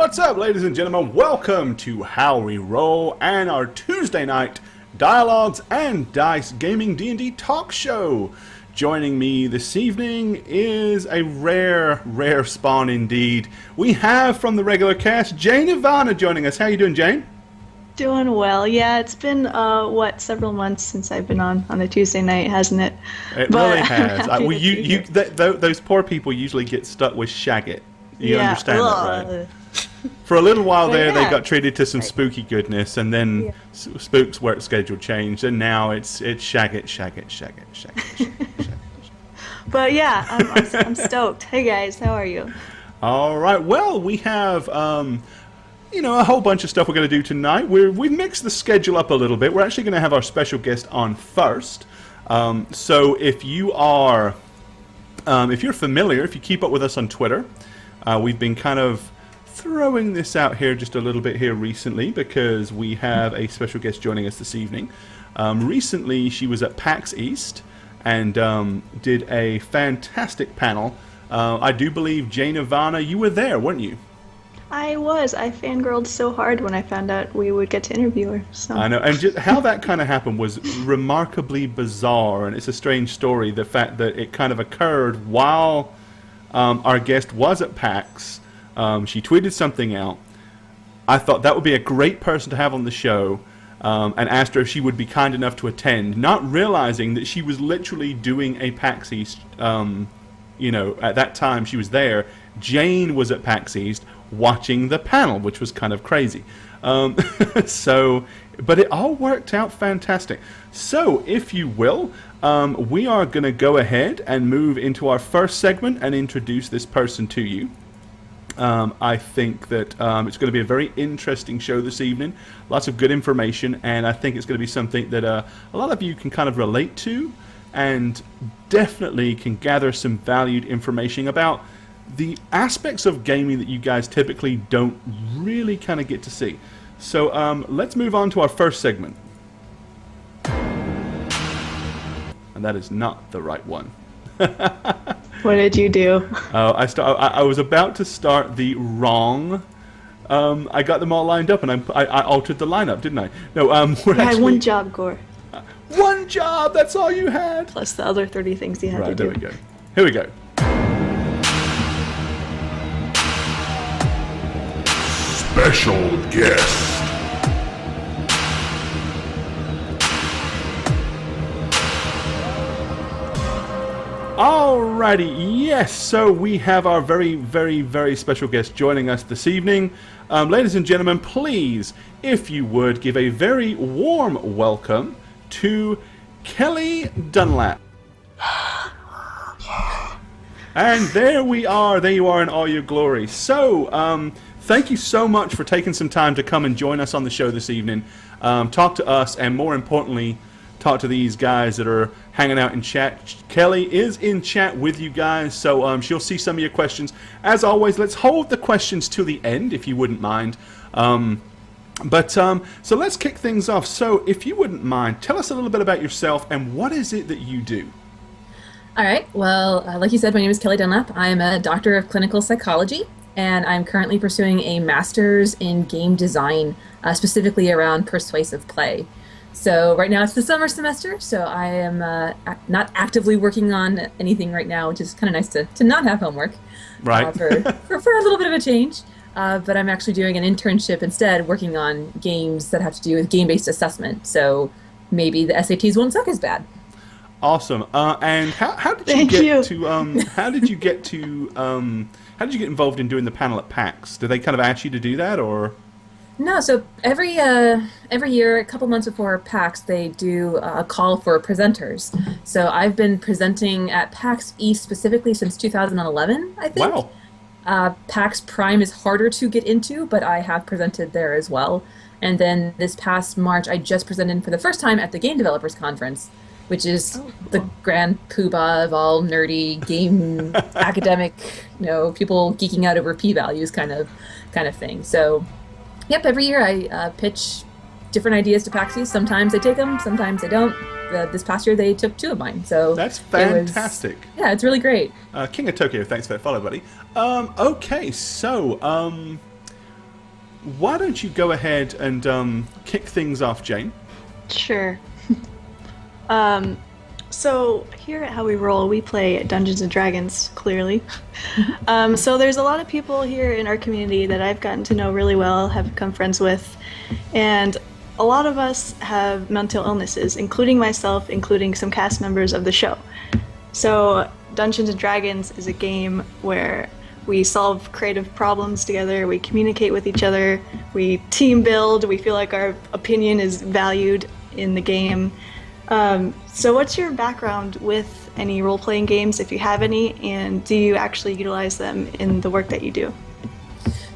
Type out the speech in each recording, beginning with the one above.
What's up, ladies and gentlemen? Welcome to Howreroll and our Tuesday night Dialogues and Dice Gaming D&D talk show. Joining me this evening is a rare spawn indeed. We have from the regular cast, Jane Ivana joining us. How you doing, Jane? Doing well. Yeah, it's been, several months since I've been on a Tuesday night, hasn't it? It really has. Those poor people usually get stuck with Shagget. You understand that, right? For a little while there, they got treated to some spooky goodness, and then Spook's work schedule changed, and now it's Shagget. But yeah, I'm stoked. Hey guys, how are you? All right. Well, we have a whole bunch of stuff we're going to do tonight. We've mixed the schedule up a little bit. We're actually going to have our special guest on first. So if you are, if you're familiar, if you keep up with us on Twitter, we've been kind of throwing this out here just a little bit here recently because we have a special guest joining us this evening. Recently, she was at PAX East and did a fantastic panel. I do believe, Jane Ivana, you were there, weren't you? I was. I fangirled so hard when I found out we would get to interview her. So. I know, and just how that kind of happened was remarkably bizarre, and it's a strange story, the fact that it kind of occurred while our guest was at PAX. She tweeted something out. I thought that would be a great person to have on the show, and asked her if she would be kind enough to attend, not realizing that she was literally doing a PAX East. At that time she was there. Jane was at PAX East watching the panel, which was kind of crazy. But it all worked out fantastic. So, if you will, we are going to go ahead and move into our first segment and introduce this person to you. I think that it's going to be a very interesting show this evening. Lots of good information, and I think it's going to be something that a lot of you can kind of relate to, and definitely can gather some valued information about the aspects of gaming that you guys typically don't really kind of get to see. So let's move on to our first segment. And that is not the right one. What did you do? I was about to start the wrong. I got them all lined up, and I altered the lineup, didn't I? No, You had one job, Gore. One job. That's all you had. Plus the other 30 things you had to do. Right, there we go. Here we go. Special guest. Alrighty, yes, so we have our very special guest joining us this evening. Ladies and gentlemen, please, if you would, give a very warm welcome to Kelli Dunlap. And there we are, there you are in all your glory. So, thank you so much for taking some time to come and join us on the show this evening. Talk to us, and more importantly, talk to these guys that are hanging out in chat. Kelli is in chat with you guys, so she'll see some of your questions. As always, let's hold the questions to the end, if you wouldn't mind. So let's kick things off. So, if you wouldn't mind, tell us a little bit about yourself and what is it that you do? All right. Well, like you said, my name is Kelli Dunlap. I'm a doctor of clinical psychology, and I'm currently pursuing a master's in game design, specifically around persuasive play. So right now it's the summer semester, so I am not actively working on anything right now, which is kind of nice to not have homework. Right. For a little bit of a change. But I'm actually doing an internship instead, working on games that have to do with game-based assessment. So maybe the SATs won't suck as bad. Awesome. And how did you get involved in doing the panel at PAX? Did they kind of ask you to do that, or? No, so every year, a couple months before PAX, they do a call for presenters. So I've been presenting at PAX East specifically since 2011, I think. Wow. PAX Prime is harder to get into, but I have presented there as well. And then this past March, I just presented for the first time at the Game Developers Conference, which is the grand poobah of all nerdy game academic, people geeking out over p-values kind of thing. So. Yep, every year I pitch different ideas to PAX East. Sometimes they take them, sometimes they don't. This past year they took 2 of mine. So that's fantastic. It's really great. King of Tokyo, thanks for that follow, buddy. Okay, so why don't you go ahead and kick things off, Jane? Sure. So here at How We Roll, we play Dungeons and Dragons, clearly. So there's a lot of people here in our community that I've gotten to know really well, have become friends with, and a lot of us have mental illnesses, including myself, including some cast members of the show. So Dungeons and Dragons is a game where we solve creative problems together, we communicate with each other, we team build, we feel like our opinion is valued in the game. So what's your background with any role-playing games, if you have any, and do you actually utilize them in the work that you do?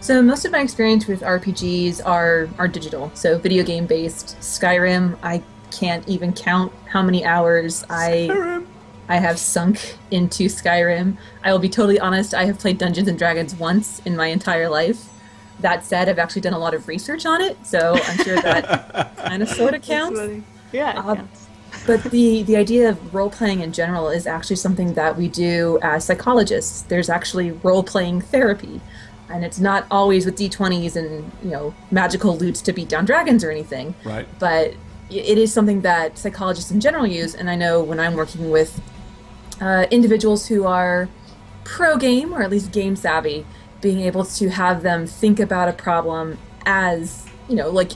So most of my experience with RPGs are digital, so video game based. Skyrim, I can't even count how many hours I have sunk into Skyrim. I will be totally honest, I have played Dungeons and Dragons once in my entire life. That said, I've actually done a lot of research on it, so I'm sure that kind of sort of counts. Yeah, it counts. But the idea of role-playing in general is actually something that we do as psychologists. There's actually role-playing therapy. And it's not always with D20s and, magical loots to beat down dragons or anything. Right. But it is something that psychologists in general use. And I know when I'm working with individuals who are pro-game, or at least game savvy, being able to have them think about a problem as,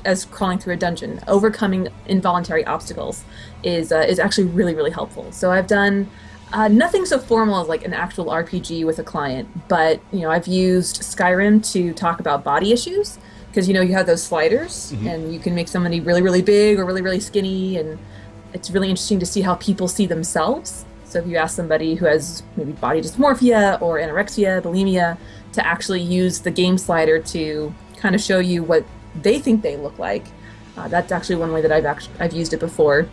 as crawling through a dungeon, overcoming involuntary obstacles is actually really, really helpful. So I've done nothing so formal as like an actual RPG with a client, but I've used Skyrim to talk about body issues, because you have those sliders, and you can make somebody really, really big or really, really skinny, and it's really interesting to see how people see themselves. So if you ask somebody who has maybe body dysmorphia or anorexia, bulimia, to actually use the game slider to kind of show you what they think they look like, that's actually one way that I've used it before.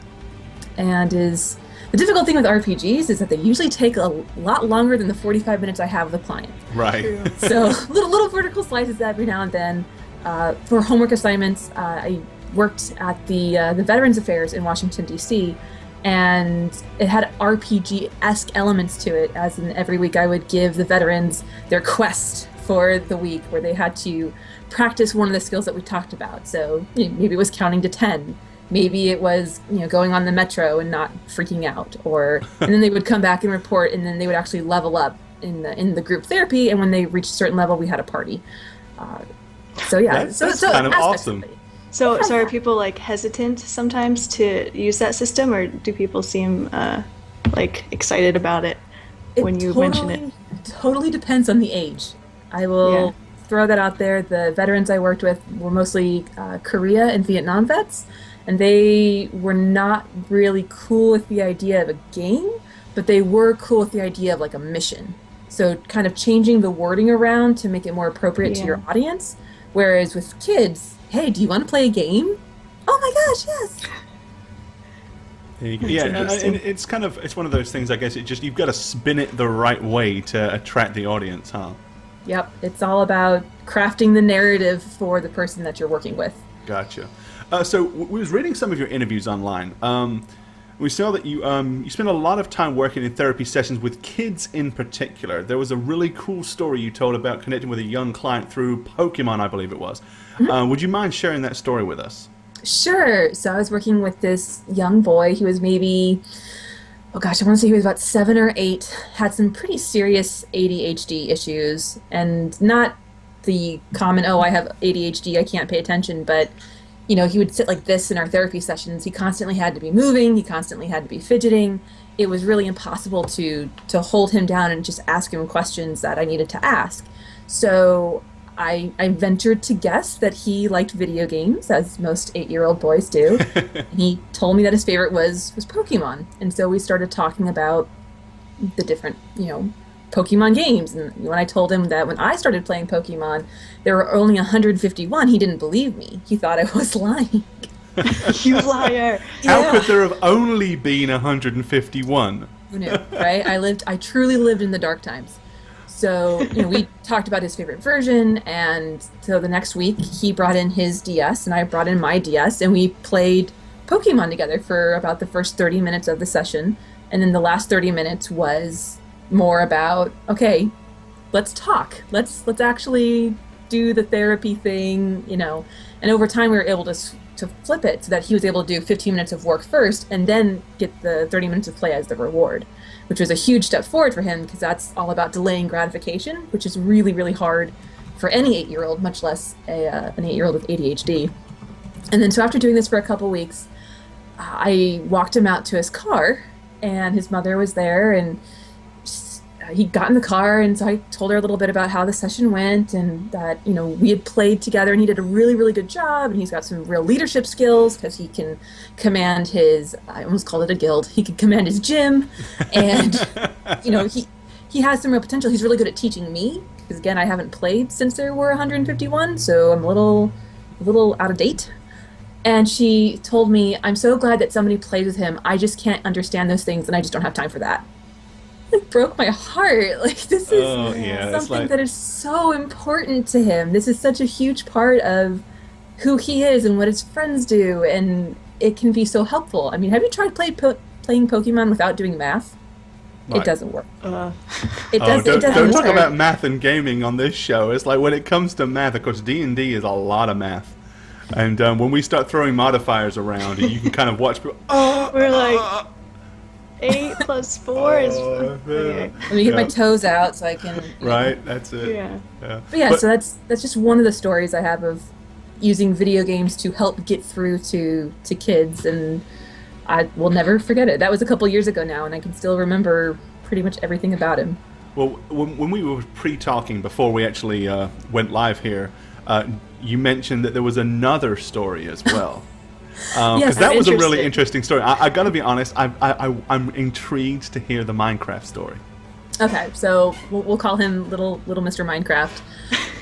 And the difficult thing with RPGs is that they usually take a lot longer than the 45 minutes I have with a client. Right. So little vertical slices every now and then. For homework assignments, I worked at the Veterans Affairs in Washington, D.C., and it had RPG-esque elements to it, as in every week I would give the veterans their quest for the week, where they had to practice one of the skills that we talked about. So maybe it was counting to 10. Maybe it was, going on the metro and not freaking out, and then they would come back and report, and then they would actually level up in the group therapy. And when they reached a certain level, we had a party. So yeah, that's kind of awesome. So are people hesitant sometimes to use that system, or do people seem excited about it when you mention it? It totally depends on the age. I will throw that out there. The veterans I worked with were mostly Korea and Vietnam vets. And they were not really cool with the idea of a game, but they were cool with the idea of a mission. So kind of changing the wording around to make it more appropriate to your audience. Whereas with kids, hey, do you want to play a game? Oh my gosh, yes. Yeah, and it's one of those things, I guess, you've got to spin it the right way to attract the audience, huh? Yep, it's all about crafting the narrative for the person that you're working with. Gotcha. So we was reading some of your interviews online. We saw that you spend a lot of time working in therapy sessions with kids in particular. There was a really cool story you told about connecting with a young client through Pokemon, I believe it was. Would you mind sharing that story with us? Sure. So I was working with this young boy. He was maybe, I want to say he was about 7 or 8, had some pretty serious ADHD issues, and not the common, I have ADHD, I can't pay attention, but he would sit like this in our therapy sessions. He constantly had to be moving. He constantly had to be fidgeting. It was really impossible to hold him down and just ask him questions that I needed to ask. So I ventured to guess that he liked video games, as most 8-year-old boys do. He told me that his favorite was Pokemon. And so we started talking about the different, Pokemon games. And when I told him that when I started playing Pokemon, there were only 151, he didn't believe me. He thought I was lying. You liar. How could there have only been 151? Who knew, right? I truly lived in the dark times. So, we talked about his favorite version, and so the next week he brought in his DS and I brought in my DS, and we played Pokemon together for about the first 30 minutes of the session. And then the last 30 minutes was more about, okay, let's talk. Let's actually do the therapy thing, and over time we were able to flip it so that he was able to do 15 minutes of work first and then get the 30 minutes of play as the reward, which was a huge step forward for him because that's all about delaying gratification, which is really, really hard for any 8-year-old, much less an 8-year-old with ADHD. And then so after doing this for a couple weeks, I walked him out to his car, and his mother was there, and he got in the car, and so I told her a little bit about how the session went, and that, we had played together, and he did a really, really good job, and he's got some real leadership skills, because he can command his, I almost called it a guild, he can command his gym, and, he has some real potential. He's really good at teaching me, because, again, I haven't played since there were 151, so I'm a little out of date. And she told me, I'm so glad that somebody plays with him. I just can't understand those things, and I just don't have time for that. It broke my heart. Like, this is something that is so important to him. This is such a huge part of who he is and what his friends do, and it can be so helpful. I mean, have you tried playing Pokemon without doing math? Right. It doesn't work. Don't talk about math and gaming on this show. It's like when it comes to math, of course, D&D is a lot of math. And when we start throwing modifiers around, you can kind of watch people. We're like 8 plus 4 is. Okay. Let me get my toes out so I can. Right, that's it. Yeah. But so that's just one of the stories I have of using video games to help get through to kids, and I will never forget it. That was a couple years ago now, and I can still remember pretty much everything about him. Well, when we were pre-talking before we actually went live here. You mentioned that there was another story as well. Because that was a really interesting story. I got to be honest, I'm intrigued to hear the Minecraft story. Okay, so we'll call him little Mr. Minecraft.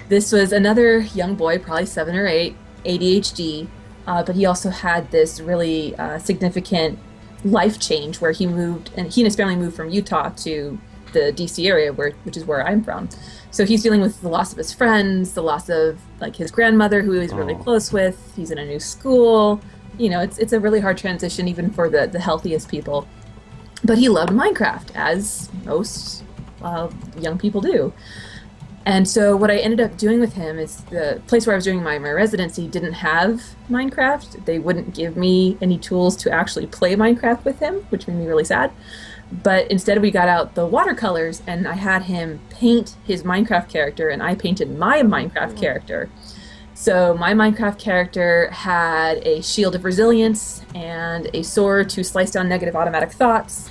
This was another young boy, probably 7 or 8, ADHD, but he also had this really significant life change where he moved, and he and his family moved from Utah to the DC area, which is where I'm from. So he's dealing with the loss of his friends, the loss of like his grandmother, who he was really close with. He's in a new school. It's a really hard transition, even for the healthiest people. But he loved Minecraft, as most young people do. And so what I ended up doing with him is the place where I was doing my residency didn't have Minecraft. They wouldn't give me any tools to actually play Minecraft with him, which made me really sad. But instead we got out the watercolors, and I had him paint his Minecraft character, and I painted my Minecraft character. So my Minecraft character had a shield of resilience and a sword to slice down negative automatic thoughts,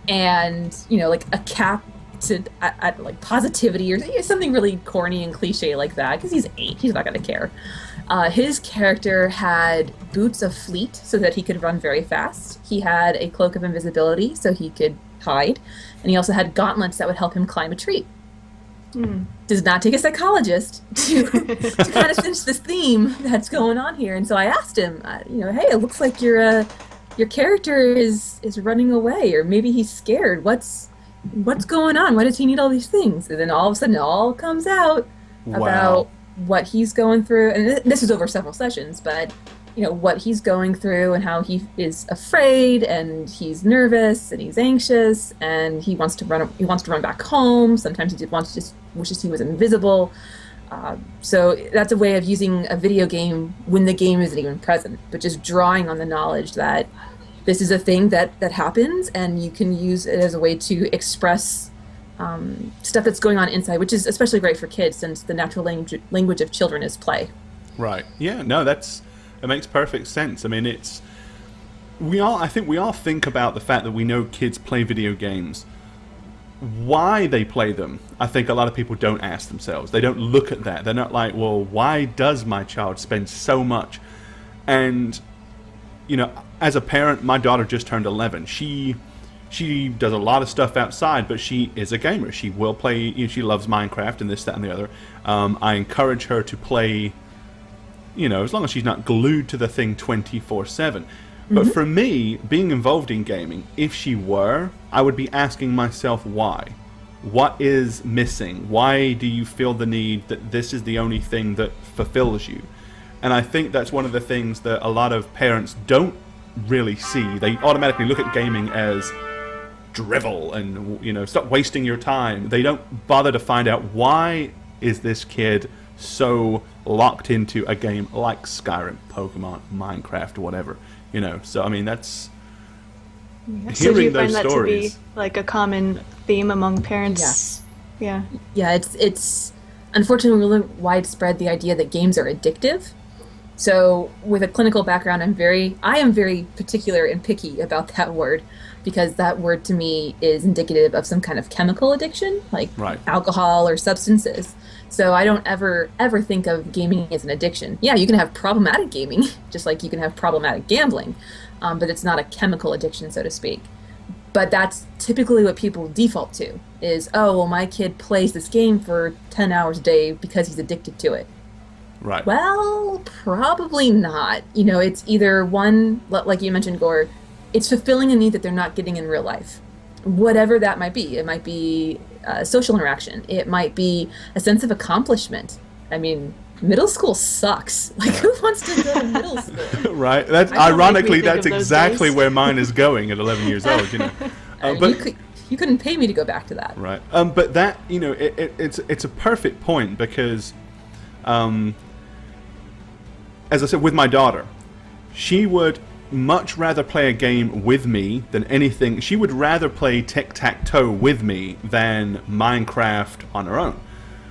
and like a cap to at like positivity or something really corny and cliche like that, because he's 8, he's not going to care. His character had boots of fleet so that he could run very fast. He had a cloak of invisibility so he could hide. And he also had gauntlets that would help him climb a tree. Does not take a psychologist to kind of finish this theme that's going on here. And so I asked him, hey, it looks like your character is running away, or maybe he's scared. What's going on? Why does he need all these things? And then all of a sudden it all comes out about what he's going through, and this is over several sessions, but what he's going through and how he is afraid, and he's nervous and he's anxious, and he wants to run back home. Sometimes he wishes he was invisible. So that's a way of using a video game when the game isn't even present, but just drawing on the knowledge that this is a thing that happens, and you can use it as a way to express stuff that's going on inside, which is especially great for kids, since the natural language of children is play. Right. Yeah. No, it makes perfect sense. I mean, I think we all think about the fact that we know kids play video games. Why they play them, I think a lot of people don't ask themselves. They don't look at that. They're not like, well, why does my child spend so much? And as a parent, my daughter just turned 11. She does a lot of stuff outside, but she is a gamer. She will play, she loves Minecraft and this, that, and the other. I encourage her to play, as long as she's not glued to the thing 24/7. But for me, being involved in gaming, if she were, I would be asking myself why. What is missing? Why do you feel the need that this is the only thing that fulfills you? And I think that's one of the things that a lot of parents don't really see. They automatically look at gaming as drivel and, stop wasting your time. They don't bother to find out, why is this kid so locked into a game like Skyrim, Pokemon, Minecraft, or whatever. So I mean, that's So do you hearing those find that stories. to be like a common theme among parents? Yeah. Yeah, it's unfortunately really widespread, the idea that games are addictive. So with a clinical background, I am very particular and picky about that word, because that word to me is indicative of some kind of chemical addiction, like Right. alcohol or substances. So I don't ever think of gaming as an addiction. Yeah, you can have problematic gaming, just like you can have problematic gambling, but it's not a chemical addiction, so to speak. But that's typically what people default to is, oh, well, my kid plays this game for 10 hours a day because he's addicted to it. Right. Well, probably not. It's either one, like you mentioned, Gore, it's fulfilling a need that they're not getting in real life. Whatever that might be. It might be social interaction. It might be a sense of accomplishment. I mean, middle school sucks. Like, who wants to go to middle school? Right. That's I don't make me ironically think that's of those exactly days. where mine is going at 11 years old. But You couldn't pay me to go back to that. right. But that it's a perfect point because, as I said, with my daughter, she would much rather play a game with me than anything. She would rather play tic-tac-toe with me than Minecraft on her own.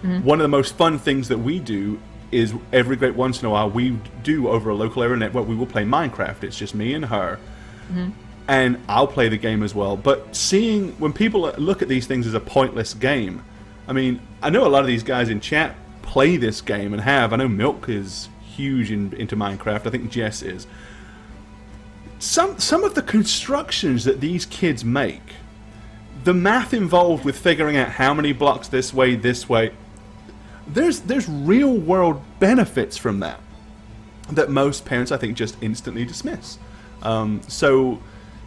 Mm-hmm. One of the most fun things that we do is every great once in a while we do over a local area network, we will play Minecraft. It's just me and her. Mm-hmm. And I'll play the game as well. But seeing, when people look at these things as a pointless game, I mean, I know a lot of these guys in chat play this game and have. I know Milk is huge into Minecraft. I think Jess is. Some of the constructions that these kids make, the math involved with figuring out how many blocks this way, there's real world benefits from that most parents, I think, just instantly dismiss. So,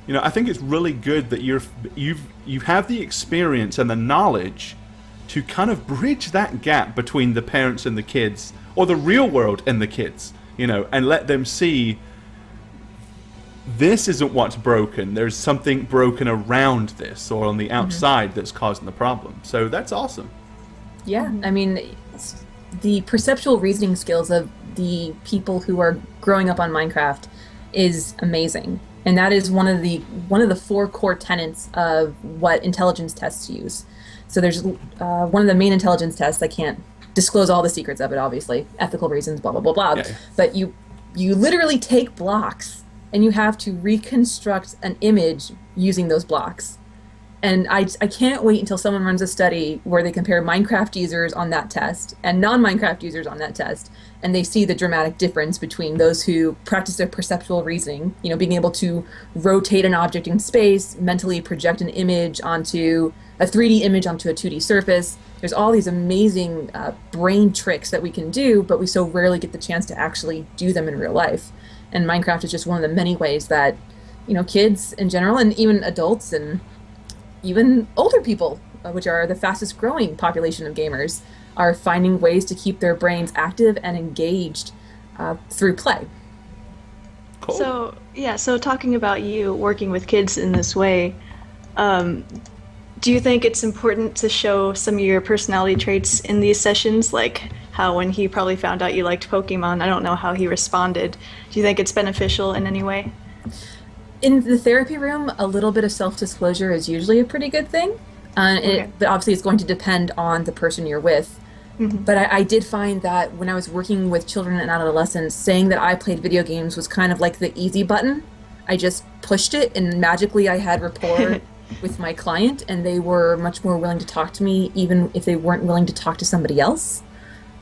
I think it's really good that you have the experience and the knowledge to kind of bridge that gap between the parents and the kids, or the real world and the kids, and let them see this isn't what's broken. There's something broken around this or on the outside that's causing the problem. So that's awesome. Yeah, I mean, the perceptual reasoning skills of the people who are growing up on Minecraft is amazing. And that is one of the 4 core tenets of what intelligence tests use. So there's one of the main intelligence tests. I can't disclose all the secrets of it, obviously, ethical reasons, blah, blah, blah, blah. Yeah. But you literally take blocks and you have to reconstruct an image using those blocks. And I can't wait until someone runs a study where they compare Minecraft users on that test and non-Minecraft users on that test, and they see the dramatic difference between those who practice their perceptual reasoning, being able to rotate an object in space, mentally project an image onto a 3D image onto a 2D surface. There's all these amazing brain tricks that we can do, but we so rarely get the chance to actually do them in real life. And Minecraft is just one of the many ways that, kids in general, and even adults and even older people, which are the fastest growing population of gamers, are finding ways to keep their brains active and engaged through play. Cool. So talking about you working with kids in this way, do you think it's important to show some of your personality traits in these sessions? Like how when he probably found out you liked Pokemon, I don't know how he responded. Do you think it's beneficial in any way? In the therapy room, a little bit of self-disclosure is usually a pretty good thing. Okay. But obviously it's going to depend on the person you're with. Mm-hmm. But I did find that when I was working with children and adolescents, saying that I played video games was kind of like the easy button. I just pushed it, and magically I had rapport with my client, and they were much more willing to talk to me, even if they weren't willing to talk to somebody else.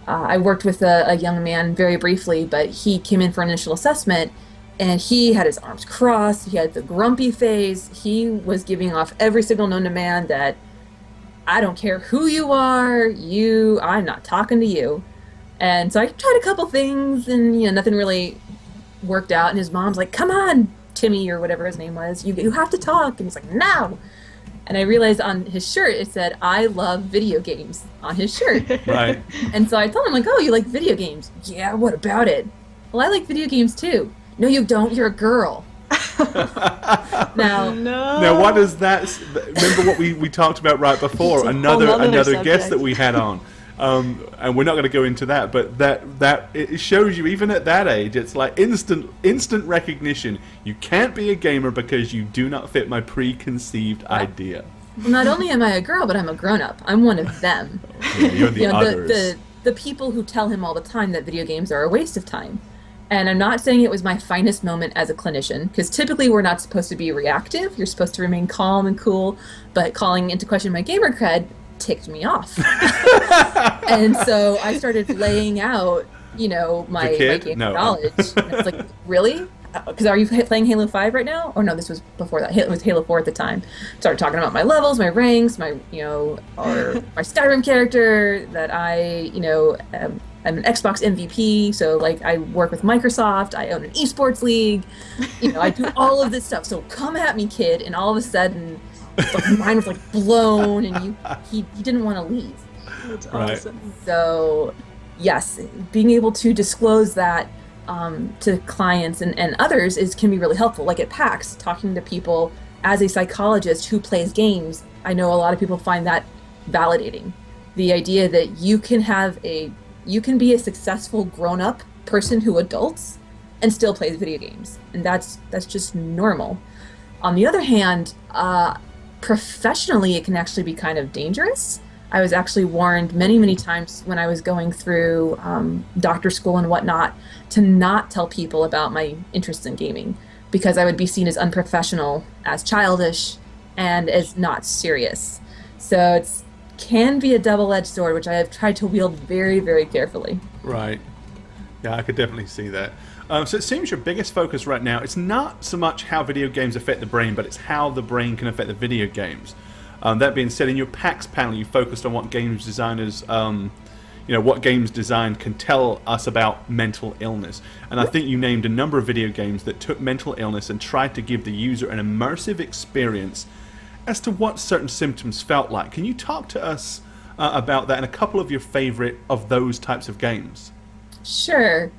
I worked with a young man very briefly, but he came in for an initial assessment, and he had his arms crossed, he had the grumpy face, he was giving off every signal known to man that, I don't care who you are, I'm not talking to you. And so I tried a couple things, and nothing really worked out, and his mom's like, come on, Timmy, or whatever his name was, you have to talk. And he's like, no. And I realized on his shirt it said, I love video games, on his shirt. Right. And so I told him, like, oh, you like video games? Yeah, what about it? Well, I like video games too. No, you don't, you're a girl. Now, Now, what is that? Remember what we talked about right before? It's a whole Another nother guest subject. that we had on. And we're not going to go into that, but that it shows you, even at that age, it's like instant recognition. You can't be a gamer because you do not fit my preconceived idea. Well, not only am I a girl, but I'm a grown-up. I'm one of them. Yeah, you're the others. The people who tell him all the time that video games are a waste of time. And I'm not saying it was my finest moment as a clinician, because typically we're not supposed to be reactive. You're supposed to remain calm and cool, but calling into question my gamer cred ticked me off. And so I started laying out, my gamer knowledge. And it's like, really? Because are you playing Halo 5 right now? Or no, this was before that. It was Halo 4 at the time. Started talking about my levels, my ranks, my my Skyrim character, that I'm an Xbox MVP, so I work with Microsoft, I own an esports league, I do all of this stuff. So come at me, kid. And all of a sudden, my mind was blown, and he didn't want to leave. That's awesome. So yes, being able to disclose that to clients and others can be really helpful. Like at PAX, talking to people as a psychologist who plays games, I know a lot of people find that validating. The idea that you can be a successful grown-up person who adults and still plays video games, and that's just normal. On the other hand, professionally, it can actually be kind of dangerous. I was actually warned many times when I was going through doctor school and whatnot to not tell people about my interest in gaming, because I would be seen as unprofessional, as childish, and as not serious. So it can be a double-edged sword, which I have tried to wield very, very carefully. Right. Yeah, I could definitely see that. So it seems your biggest focus right now, it's not so much how video games affect the brain, but it's how the brain can affect the video games. That being said, in your PAX panel, you focused on what games designers, what games design can tell us about mental illness. And I think you named a number of video games that took mental illness and tried to give the user an immersive experience as to what certain symptoms felt like. Can you talk to us about that and a couple of your favorite of those types of games? Sure.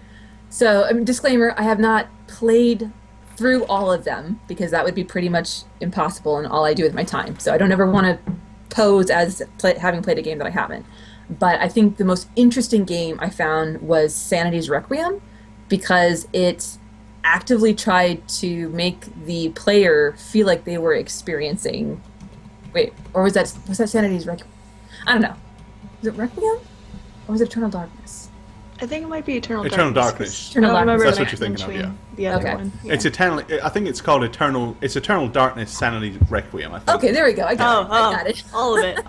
So, disclaimer, I have not played through all of them, because that would be pretty much impossible in all I do with my time. So I don't ever want to pose as having played a game that I haven't. But I think the most interesting game I found was Sanity's Requiem, because it actively tried to make the player feel like they were experiencing... Wait, or was that Sanity's Requiem? I don't know. Was it Requiem? Or was it Eternal Darkness? I think it might be Eternal Darkness. Eternal Darkness. That's what you're thinking of, yeah. The other one. Yeah. It's I think it's called Eternal Darkness Sanity Requiem, I think. Okay, there we go. I got it. All of it.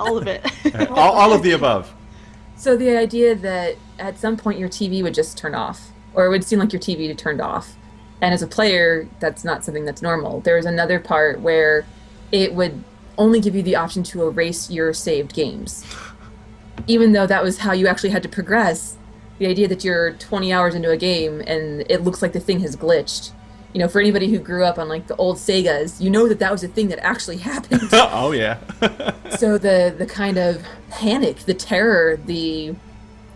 all of the above. So the idea that at some point your TV would just turn off, or it would seem like your TV turned off. And as a player, that's not something that's normal. There was another part where it would only give you the option to erase your saved games. Even though that was how you actually had to progress, the idea that you're 20 hours into a game and it looks like the thing has glitched. For anybody who grew up on the old Segas, that was a thing that actually happened. Oh, yeah. So the kind of panic, the terror, the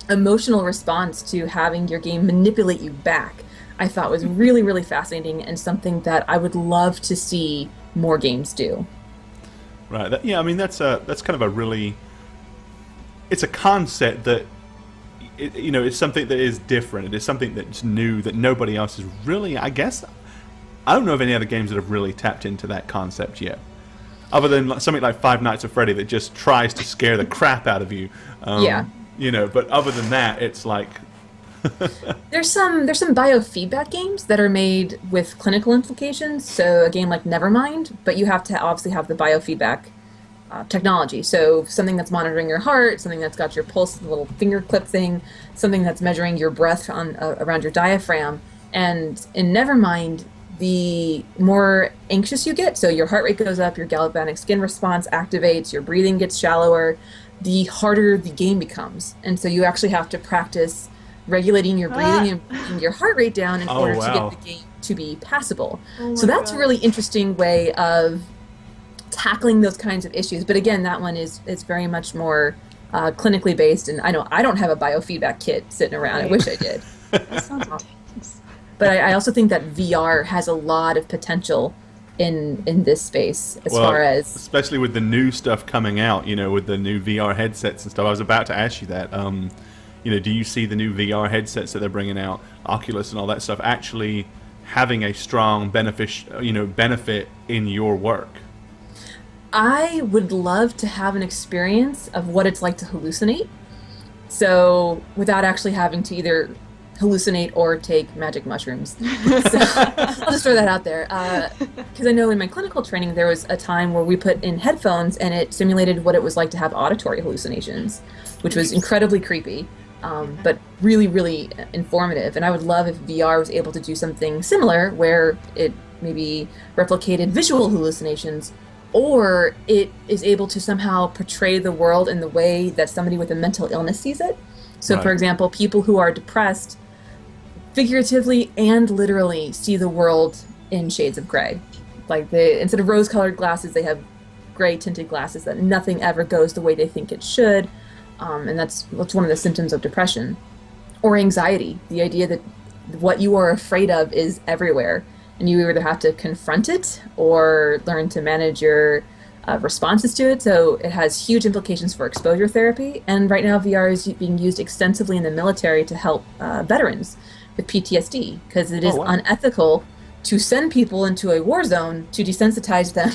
emotional response to having your game manipulate you back, I thought was really, really fascinating, and something that I would love to see more games do. Right. That's kind of a really... It's a concept that, it's something that is different. It is something that's new, that nobody else is really, I guess... I don't know of any other games that have really tapped into that concept yet. Other than something like Five Nights at Freddy that just tries to scare the crap out of you. Yeah. But other than that, it's like... There's some biofeedback games that are made with clinical implications. So a game like Nevermind, but you have to obviously have the biofeedback technology. So something that's monitoring your heart, something that's got your pulse, the little finger clip thing, something that's measuring your breath on around your diaphragm. And in Nevermind, the more anxious you get, so your heart rate goes up, your galvanic skin response activates, your breathing gets shallower, the harder the game becomes. And so you actually have to practice regulating your breathing and bringing your heart rate down in order to get the game to be passable. So that's a really interesting way of tackling those kinds of issues. But again, that one is very much more clinically based. And I know I don't have a biofeedback kit sitting around. Right. I wish I did. That sounds intense. But I also think that VR has a lot of potential in this space as far as, especially with the new stuff coming out, with the new VR headsets and stuff. I was about to ask you that. Do you see the new VR headsets that they're bringing out, Oculus and all that stuff, actually having a strong benefit in your work? I would love to have an experience of what it's like to hallucinate. So without actually having to either hallucinate or take magic mushrooms. So I'll just throw that out there. Because I know in my clinical training there was a time where we put in headphones and it simulated what it was like to have auditory hallucinations, which was incredibly creepy, but really, really informative. And I would love if VR was able to do something similar where it maybe replicated visual hallucinations, or it is able to somehow portray the world in the way that somebody with a mental illness sees it. So, Right. for example, people who are depressed figuratively and literally see the world in shades of gray. Like instead of rose-colored glasses, they have gray-tinted glasses that nothing ever goes the way they think it should. And that's one of the symptoms of depression. Or anxiety, the idea that what you are afraid of is everywhere. And you either have to confront it or learn to manage your responses to it. So it has huge implications for exposure therapy. And right now VR is being used extensively in the military to help veterans with PTSD, because it is unethical to send people into a war zone to desensitize them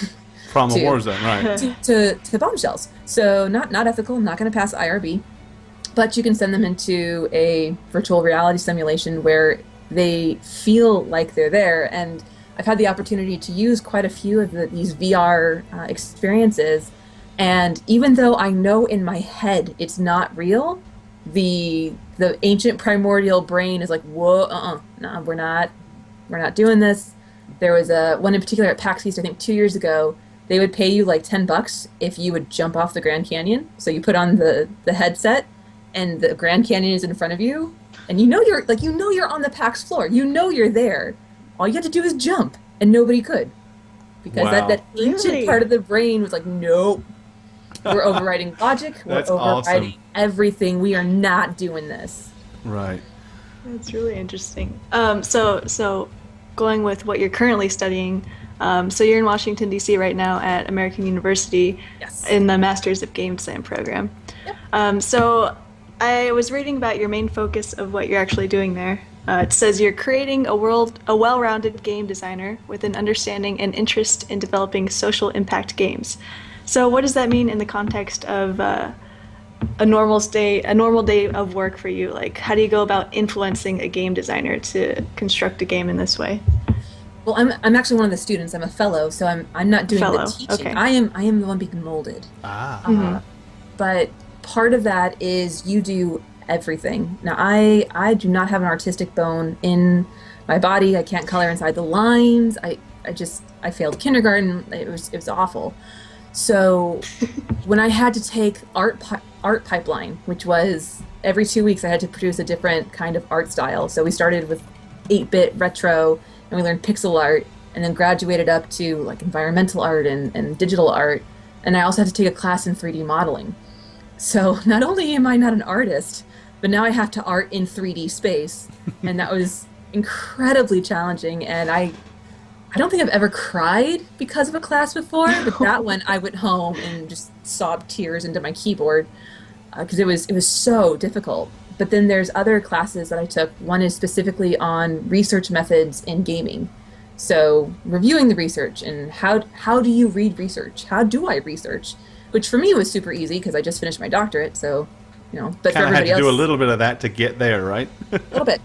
From a war zone, right. to bombshells. So not ethical, not going to pass IRB, but you can send them into a virtual reality simulation where they feel like they're there. And I've had the opportunity to use quite a few of these VR experiences, and even though I know in my head it's not real, the ancient primordial brain is like, whoa, no, we're not doing this. There was one in particular at PAX East, I think 2 years ago. They would pay you like $10 if you would jump off the Grand Canyon. So you put on the headset, and the Grand Canyon is in front of you, and you're on the PAX floor. You know you're there. All you have to do is jump, and nobody could, because Wow. that ancient Really? part of the brain was like, nope. We're overriding logic. We're That's overriding awesome. everything. We are not doing this. Right. That's really interesting. So going with what you're currently studying, so you're in Washington, D.C. right now at American University Yes. in the Masters of Game Design program. Yep. So I was reading about your main focus of what you're actually doing there. It says you're creating a well-rounded game designer with an understanding and interest in developing social impact games. So what does that mean in the context of a normal day of work for you? Like, how do you go about influencing a game designer to construct a game in this way? Well, I'm actually one of the students. I'm a fellow, so I'm not doing Fellow, the teaching. okay. I am the one being molded. But part of that is you do everything. Now, I do not have an artistic bone in my body. I can't color inside the lines. I failed kindergarten. It was awful. So when I had to take art pipeline, which was every 2 weeks I had to produce a different kind of art style. So we started with 8-bit retro, and we learned pixel art, and then graduated up to like environmental art and digital art. And I also had to take a class in 3D modeling. So not only am I not an artist, but now I have to art in 3D space. And that was incredibly challenging. And I don't think I've ever cried because of a class before, but that one I went home and just sobbed tears into my keyboard because it was so difficult. But then there's other classes that I took. One is specifically on research methods in gaming. So reviewing the research and how do you read research? How do I research? Which for me was super easy because I just finished my doctorate. So, but for Kind of had everybody to else, do a little bit of that to get there, right? a little bit.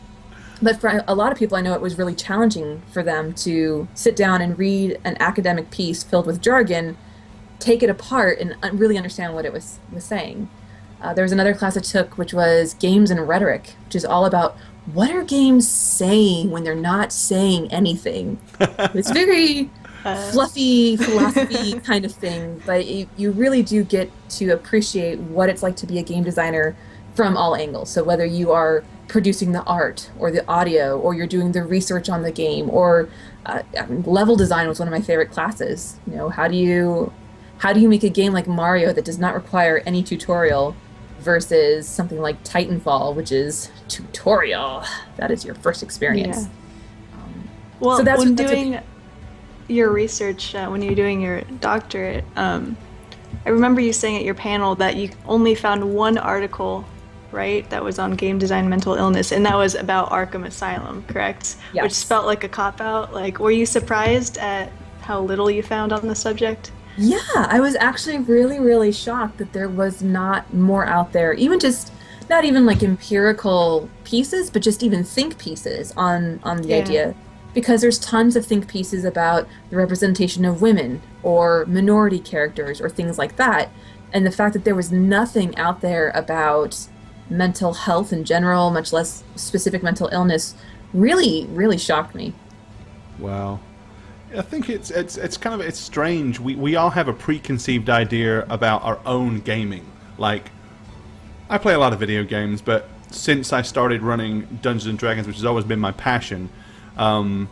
But for a lot of people, I know it was really challenging for them to sit down and read an academic piece filled with jargon, take it apart, and really understand what it was saying. There was another class I took, which was Games and Rhetoric, which is all about what are games saying when they're not saying anything. It's very fluffy philosophy kind of thing, but you really do get to appreciate what it's like to be a game designer from all angles. So whether you are producing the art or the audio, or you're doing the research on the game, or level design was one of my favorite classes. How do you make a game like Mario that does not require any tutorial versus something like Titanfall, which is tutorial. That is your first experience. Yeah. Well, so that's when what- doing your research when you were doing your doctorate, I remember you saying at your panel that you only found one article, right, that was on game design and mental illness, and that was about Arkham Asylum, correct? Yes. Which felt like a cop-out. Like, were you surprised at how little you found on the subject? Yeah, I was actually really, really shocked that there was not more out there, even just not even like empirical pieces, but just even think pieces on the idea. Because there's tons of think pieces about the representation of women or minority characters or things like that. And the fact that there was nothing out there about mental health in general, much less specific mental illness, really, really shocked me. Wow. I think it's kind of, it's strange. We all have a preconceived idea about our own gaming. Like, I play a lot of video games, but since I started running Dungeons and Dragons, which has always been my passion, on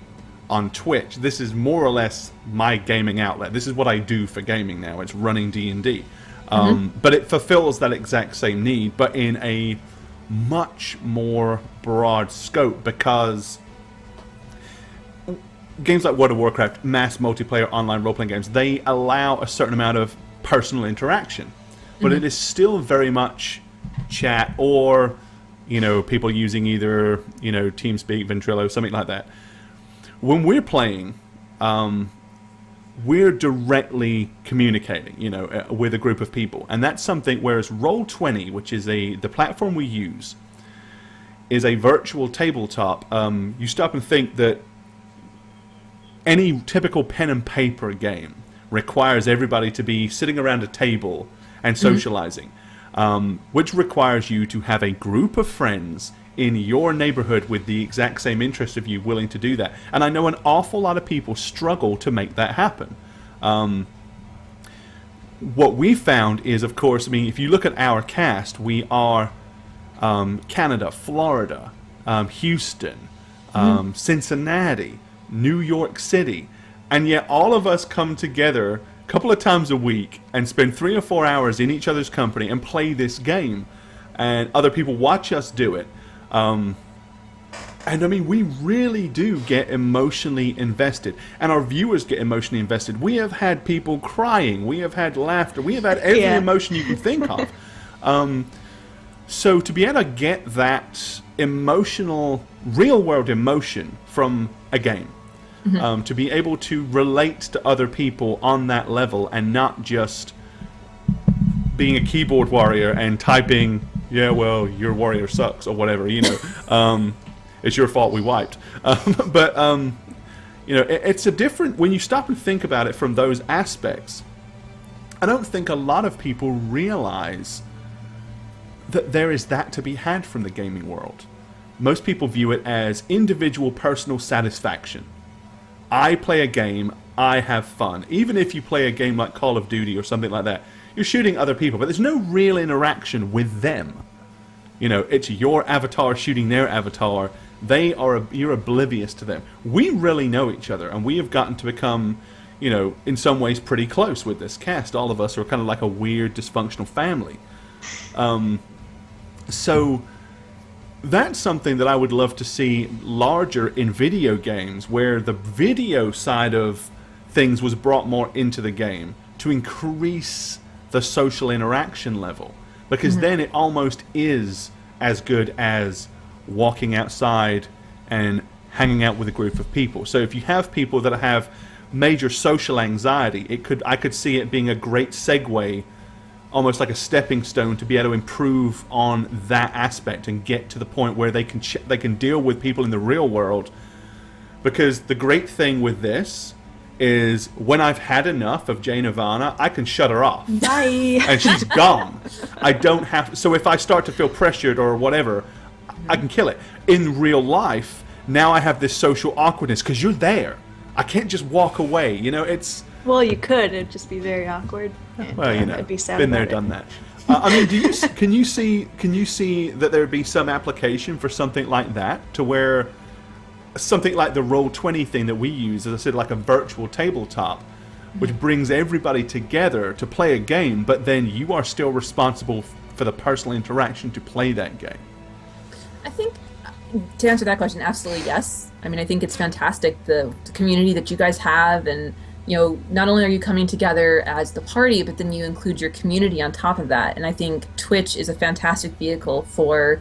Twitch, this is more or less my gaming outlet. This is what I do for gaming now. It's running D&D. But it fulfills that exact same need, but in a much more broad scope, because games like World of Warcraft, mass multiplayer online role-playing games, they allow a certain amount of personal interaction. But it is still very much chat or, you know, people using either, you know, TeamSpeak, Ventrilo, something like that. When we're playing, we're directly communicating, you know, with a group of people. And that's something, whereas Roll20, which is the platform we use, is a virtual tabletop. You stop and think that any typical pen and paper game requires everybody to be sitting around a table and socializing, which requires you to have a group of friends in your neighborhood with the exact same interest of you willing to do that. And I know an awful lot of people struggle to make that happen. What we found is, of course, I mean, if you look at our cast, we are Canada, Florida, Houston, Cincinnati, New York City, and yet all of us come together a couple of times a week and spend 3 or 4 hours in each other's company and play this game, and other people watch us do it. And I mean, we really do get emotionally invested, and our viewers get emotionally invested. We have had people crying, we have had laughter, we have had every emotion you can think of. So to be able to get that emotional, real-world emotion from a game, to be able to relate to other people on that level and not just being a keyboard warrior and typing, yeah, well, your warrior sucks, or whatever, you know, it's your fault we wiped. But, you know, it's a different, when you stop and think about it from those aspects, I don't think a lot of people realize that there is that to be had from the gaming world. Most people view it as individual personal satisfaction. I play a game, I have fun. Even if you play a game like Call of Duty or something like that, you're shooting other people, but there's no real interaction with them. You know, it's your avatar shooting their avatar. You're oblivious to them. We really know each other, and we have gotten to become, you know, in some ways pretty close with this cast. All of us are kind of like a weird, dysfunctional family. So that's something that I would love to see larger in video games, where the video side of things was brought more into the game to increase the social interaction level, because then it almost is as good as walking outside and hanging out with a group of people. So if you have people that have major social anxiety, I could see it being a great segue, almost like a stepping stone, to be able to improve on that aspect and get to the point where they can deal with people in the real world. Because the great thing with this is, when I've had enough of Jane Ivana, I can shut her off. Bye. And she's gone. I don't have to, so if I start to feel pressured or whatever, I can kill it. In real life, now I have this social awkwardness because you're there. I can't just walk away. You know, it's... Well, you could. It'd just be very awkward. And, well, you know, I'd be sad been there, about it. done that. I mean, can you see that there would be some application for something like that, to where something like the Roll20 thing that we use, as I said, like a virtual tabletop, which brings everybody together to play a game, but then you are still responsible for the personal interaction to play that game. I think To answer that question, absolutely yes. I mean, I think it's fantastic, the community that you guys have, and not only are you coming together as the party, but then you include your community on top of that. And I think Twitch is a fantastic vehicle for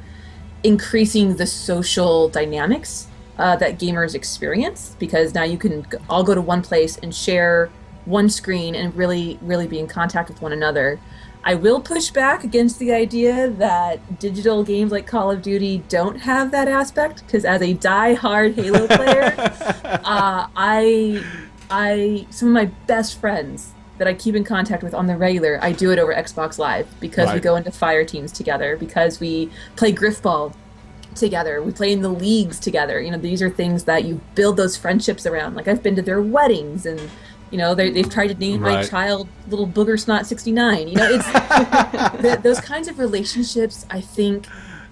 increasing the social dynamics that gamers experience, because now you can all go to one place and share one screen and really, really be in contact with one another. I will push back against the idea that digital games like Call of Duty don't have that aspect, because as a die-hard Halo player, some of my best friends that I keep in contact with on the regular, I do it over Xbox Live, because we go into fire teams together, because we play Griffball together, we play in the leagues together. These are things that you build those friendships around. Like, I've been to their weddings, and they've tried to name my child Little Booger Snot 69. It's those kinds of relationships, I think,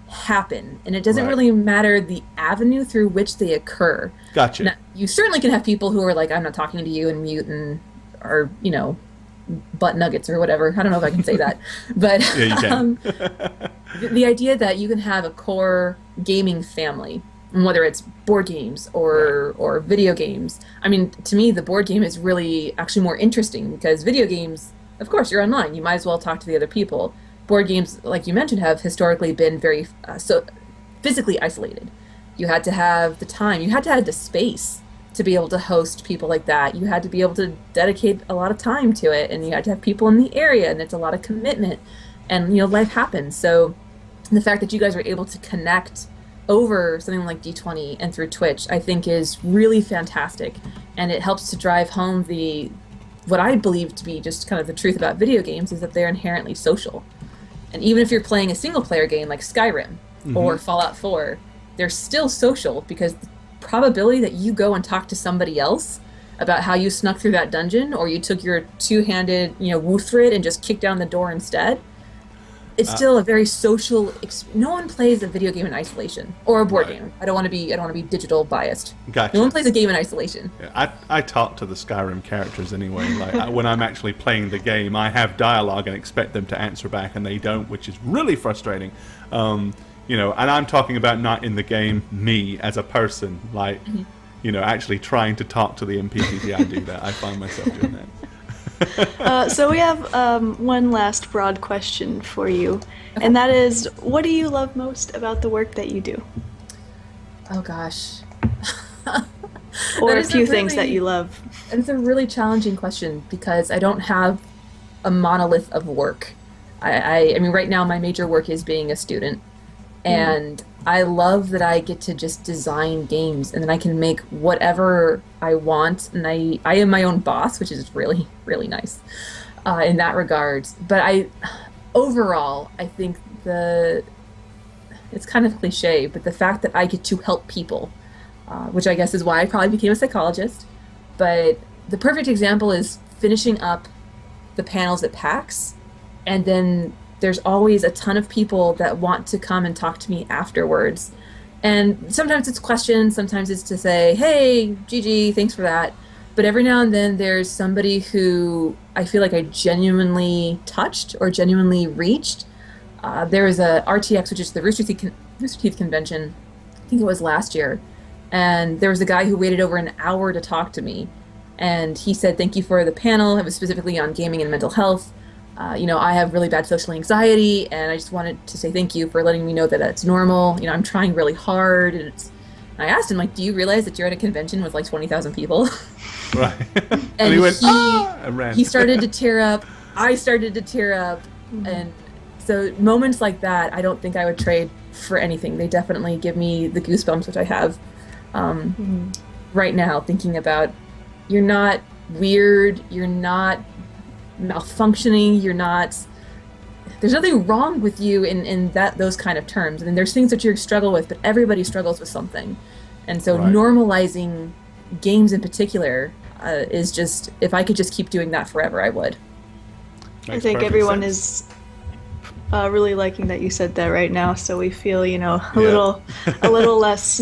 happen, and it doesn't really matter the avenue through which they occur. Gotcha. Now, you certainly can have people who are like, I'm not talking to you, and mute and are butt nuggets or whatever. I don't know if I can say that, but yeah, you can. The idea that you can have a core gaming family, whether it's board games or video games. I mean, to me, the board game is really actually more interesting, because video games, of course, you're online. You might as well talk to the other people. Board games, like you mentioned, have historically been very so physically isolated. You had to have the time. You had to have the space to be able to host people like that. You had to be able to dedicate a lot of time to it, and you had to have people in the area, and it's a lot of commitment. And, life happens. So the fact that you guys are able to connect over something like D20 and through Twitch, I think is really fantastic, and it helps to drive home what I believe to be just kind of the truth about video games, is that they're inherently social. And even if you're playing a single player game like Skyrim or Fallout 4, they're still social, because the probability that you go and talk to somebody else about how you snuck through that dungeon, or you took your two-handed Wuthrid and just kicked down the door instead, it's still a very social. No one plays a video game in isolation, or a board game. I don't want to be digital biased. Gotcha. No one plays a game in isolation. Yeah, I talk to the Skyrim characters anyway. Like, when I'm actually playing the game, I have dialogue and expect them to answer back, and they don't, which is really frustrating. And I'm talking about not in the game, me as a person, like, actually trying to talk to the NPCs. Yeah, I do that. I find myself doing that. So we have one last broad question for you, and that is, what do you love most about the work that you do? Oh gosh. Or a few things that you love. It's a really challenging question, because I don't have a monolith of work. I mean, right now my major work is being a student, and I love that I get to just design games, and then I can make whatever I want, and I am my own boss, which is really, really nice in that regard. But overall, I think it's kind of cliche, but the fact that I get to help people, which I guess is why I probably became a psychologist. But the perfect example is finishing up the panels at PAX, and then there's always a ton of people that want to come and talk to me afterwards. And sometimes it's questions, sometimes it's to say, hey, GG, thanks for that. But every now and then there's somebody who I feel like I genuinely touched or genuinely reached. There was a RTX, which is the Rooster Teeth convention, I think it was last year. And there was a guy who waited over an hour to talk to me. And he said, thank you for the panel. It was specifically on gaming and mental health. I have really bad social anxiety, and I just wanted to say thank you for letting me know that it's normal. I'm trying really hard. And I asked him, do you realize that you're at a convention with like 20,000 people? Right. And he went, and ran. He started to tear up. I started to tear up. And so moments like that, I don't think I would trade for anything. They definitely give me the goosebumps, which I have right now, thinking about, you're not weird, you're not malfunctioning, there's nothing wrong with you in those kind of terms. I mean, there's things that you struggle with, but everybody struggles with something. And so normalizing games in particular is just, if I could just keep doing that forever, I would. I think everyone is really liking that you said that right now, so we feel, a little less,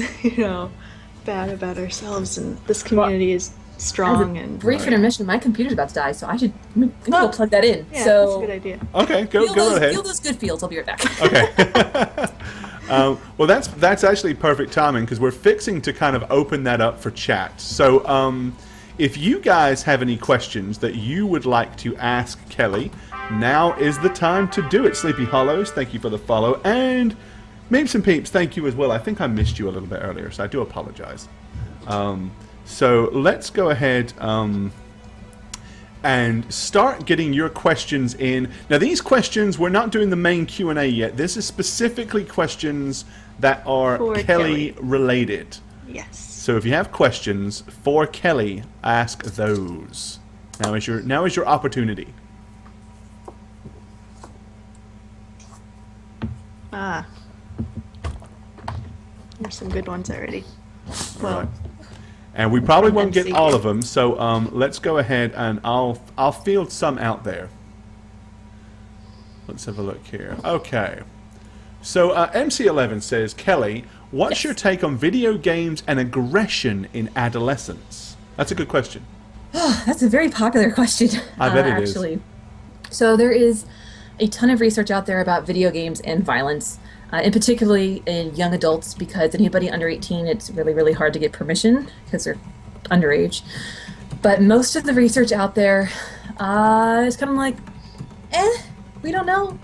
bad about ourselves, and this community is strong. And brief intermission, my computer's about to die, so I should go plug that in. Yeah, so that's a good idea. Okay, go ahead. Feel those good feels. I'll be right back. Okay. Well, that's actually perfect timing because we're fixing to kind of open that up for chat. So if you guys have any questions that you would like to ask Kelli, now is the time to do it. Sleepy Hollows, thank you for the follow. And Meeps and Peeps, thank you as well. I think I missed you a little bit earlier, so I do apologize. So let's go ahead and start getting your questions in. Now, these questions, we're not doing the main Q&A yet. This is specifically questions that are For Kelli related. Yes. So if you have questions for Kelli, ask those. Now is your opportunity. There's some good ones already. Well, Right. And we probably From won't get MC. all of them, so let's go ahead and I'll field some out there. Let's have a look here. Okay. So MC11 says, Kelli, what's Yes. your take on video games and aggression in adolescence? That's a good question. That's a very popular question. I bet it is. actually. So there is a ton of research out there about video games and violence, and particularly in young adults, because anybody under 18, it's really, really hard to get permission because they're underage. But most of the research out there is kind of like, we don't know.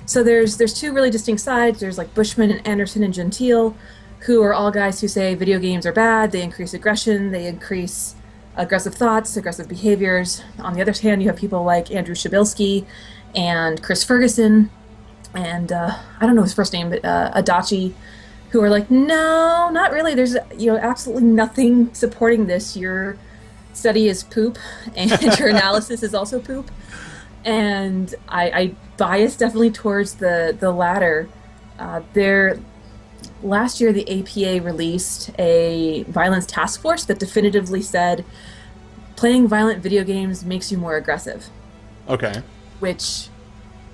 So there's two really distinct sides. There's like Bushman and Anderson and Gentile, who are all guys who say video games are bad, they increase aggression, they increase aggressive thoughts, aggressive behaviors. On the other hand, you have people like Andrew Shabilsky and Chris Ferguson, and I don't know his first name, but Adachi, who are like, no, not really. There's absolutely nothing supporting this. Your study is poop, and your analysis is also poop. And I bias definitely towards the latter. Last year, the APA released a violence task force that definitively said playing violent video games makes you more aggressive. Okay. Which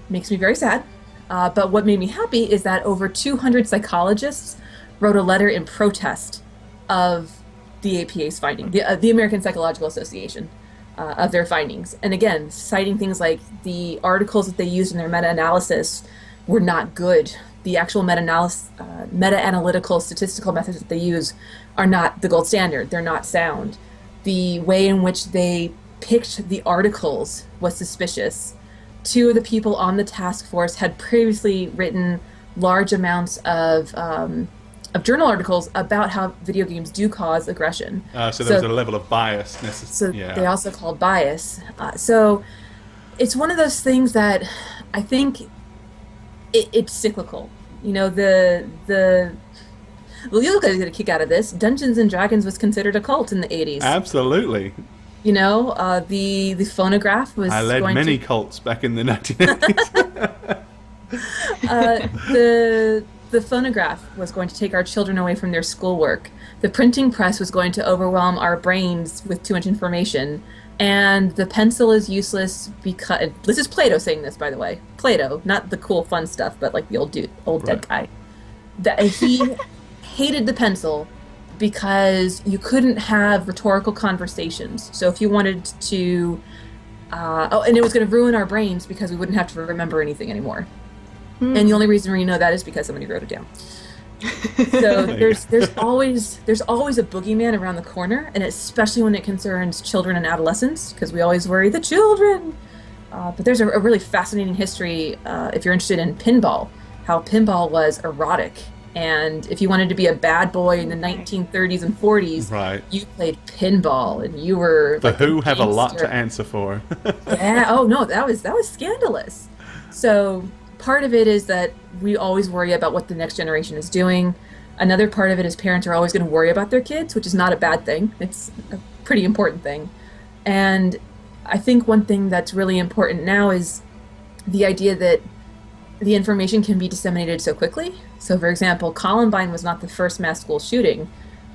makes me very sad. But what made me happy is that over 200 psychologists wrote a letter in protest of the APA's finding, the American Psychological Association, of their findings. And again, citing things like the articles that they used in their meta-analysis were not good. The actual meta-analytical statistical methods that they use are not the gold standard. They're not sound. The way in which they picked the articles was suspicious. Two of the people on the task force had previously written large amounts of journal articles about how video games do cause aggression. So there was a level of bias. So they also called bias. So it's one of those things that I think it's cyclical. You'll guys get a kick out of this. Dungeons and Dragons was considered a cult in the 80s. Absolutely. The phonograph was. I led many cults back in the 1980s. The phonograph was going to take our children away from their schoolwork. The printing press was going to overwhelm our brains with too much information. And the pencil is useless because... This is Plato saying this, by the way. Plato, not the cool, fun stuff, but like the old dead guy. That he hated the pencil because you couldn't have rhetorical conversations. So if you wanted to... and it was going to ruin our brains because we wouldn't have to remember anything anymore. And the only reason we know that is because somebody wrote it down. So there's always a boogeyman around the corner, and especially when it concerns children and adolescents, because we always worry the children. But there's a really fascinating history if you're interested in pinball, how pinball was erotic, and if you wanted to be a bad boy in the 1930s and 40s, right, you played pinball, and you were. The Who have a lot to answer for. Yeah. Oh no, that was scandalous. So. Part of it is that we always worry about what the next generation is doing. Another part of it is parents are always going to worry about their kids, which is not a bad thing. It's a pretty important thing. And I think one thing that's really important now is the idea that the information can be disseminated so quickly. So, for example, Columbine was not the first mass school shooting,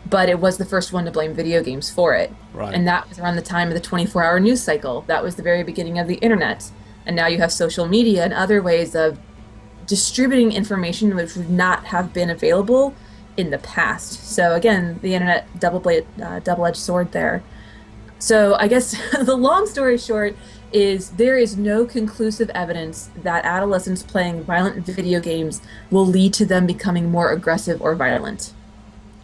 but it was the first one to blame video games for it. Right. And that was around the time of the 24-hour news cycle. That was the very beginning of the internet. And now you have social media and other ways of distributing information which would not have been available in the past. So again, the internet double-edged sword there. So I guess the long story short is there is no conclusive evidence that adolescents playing violent video games will lead to them becoming more aggressive or violent.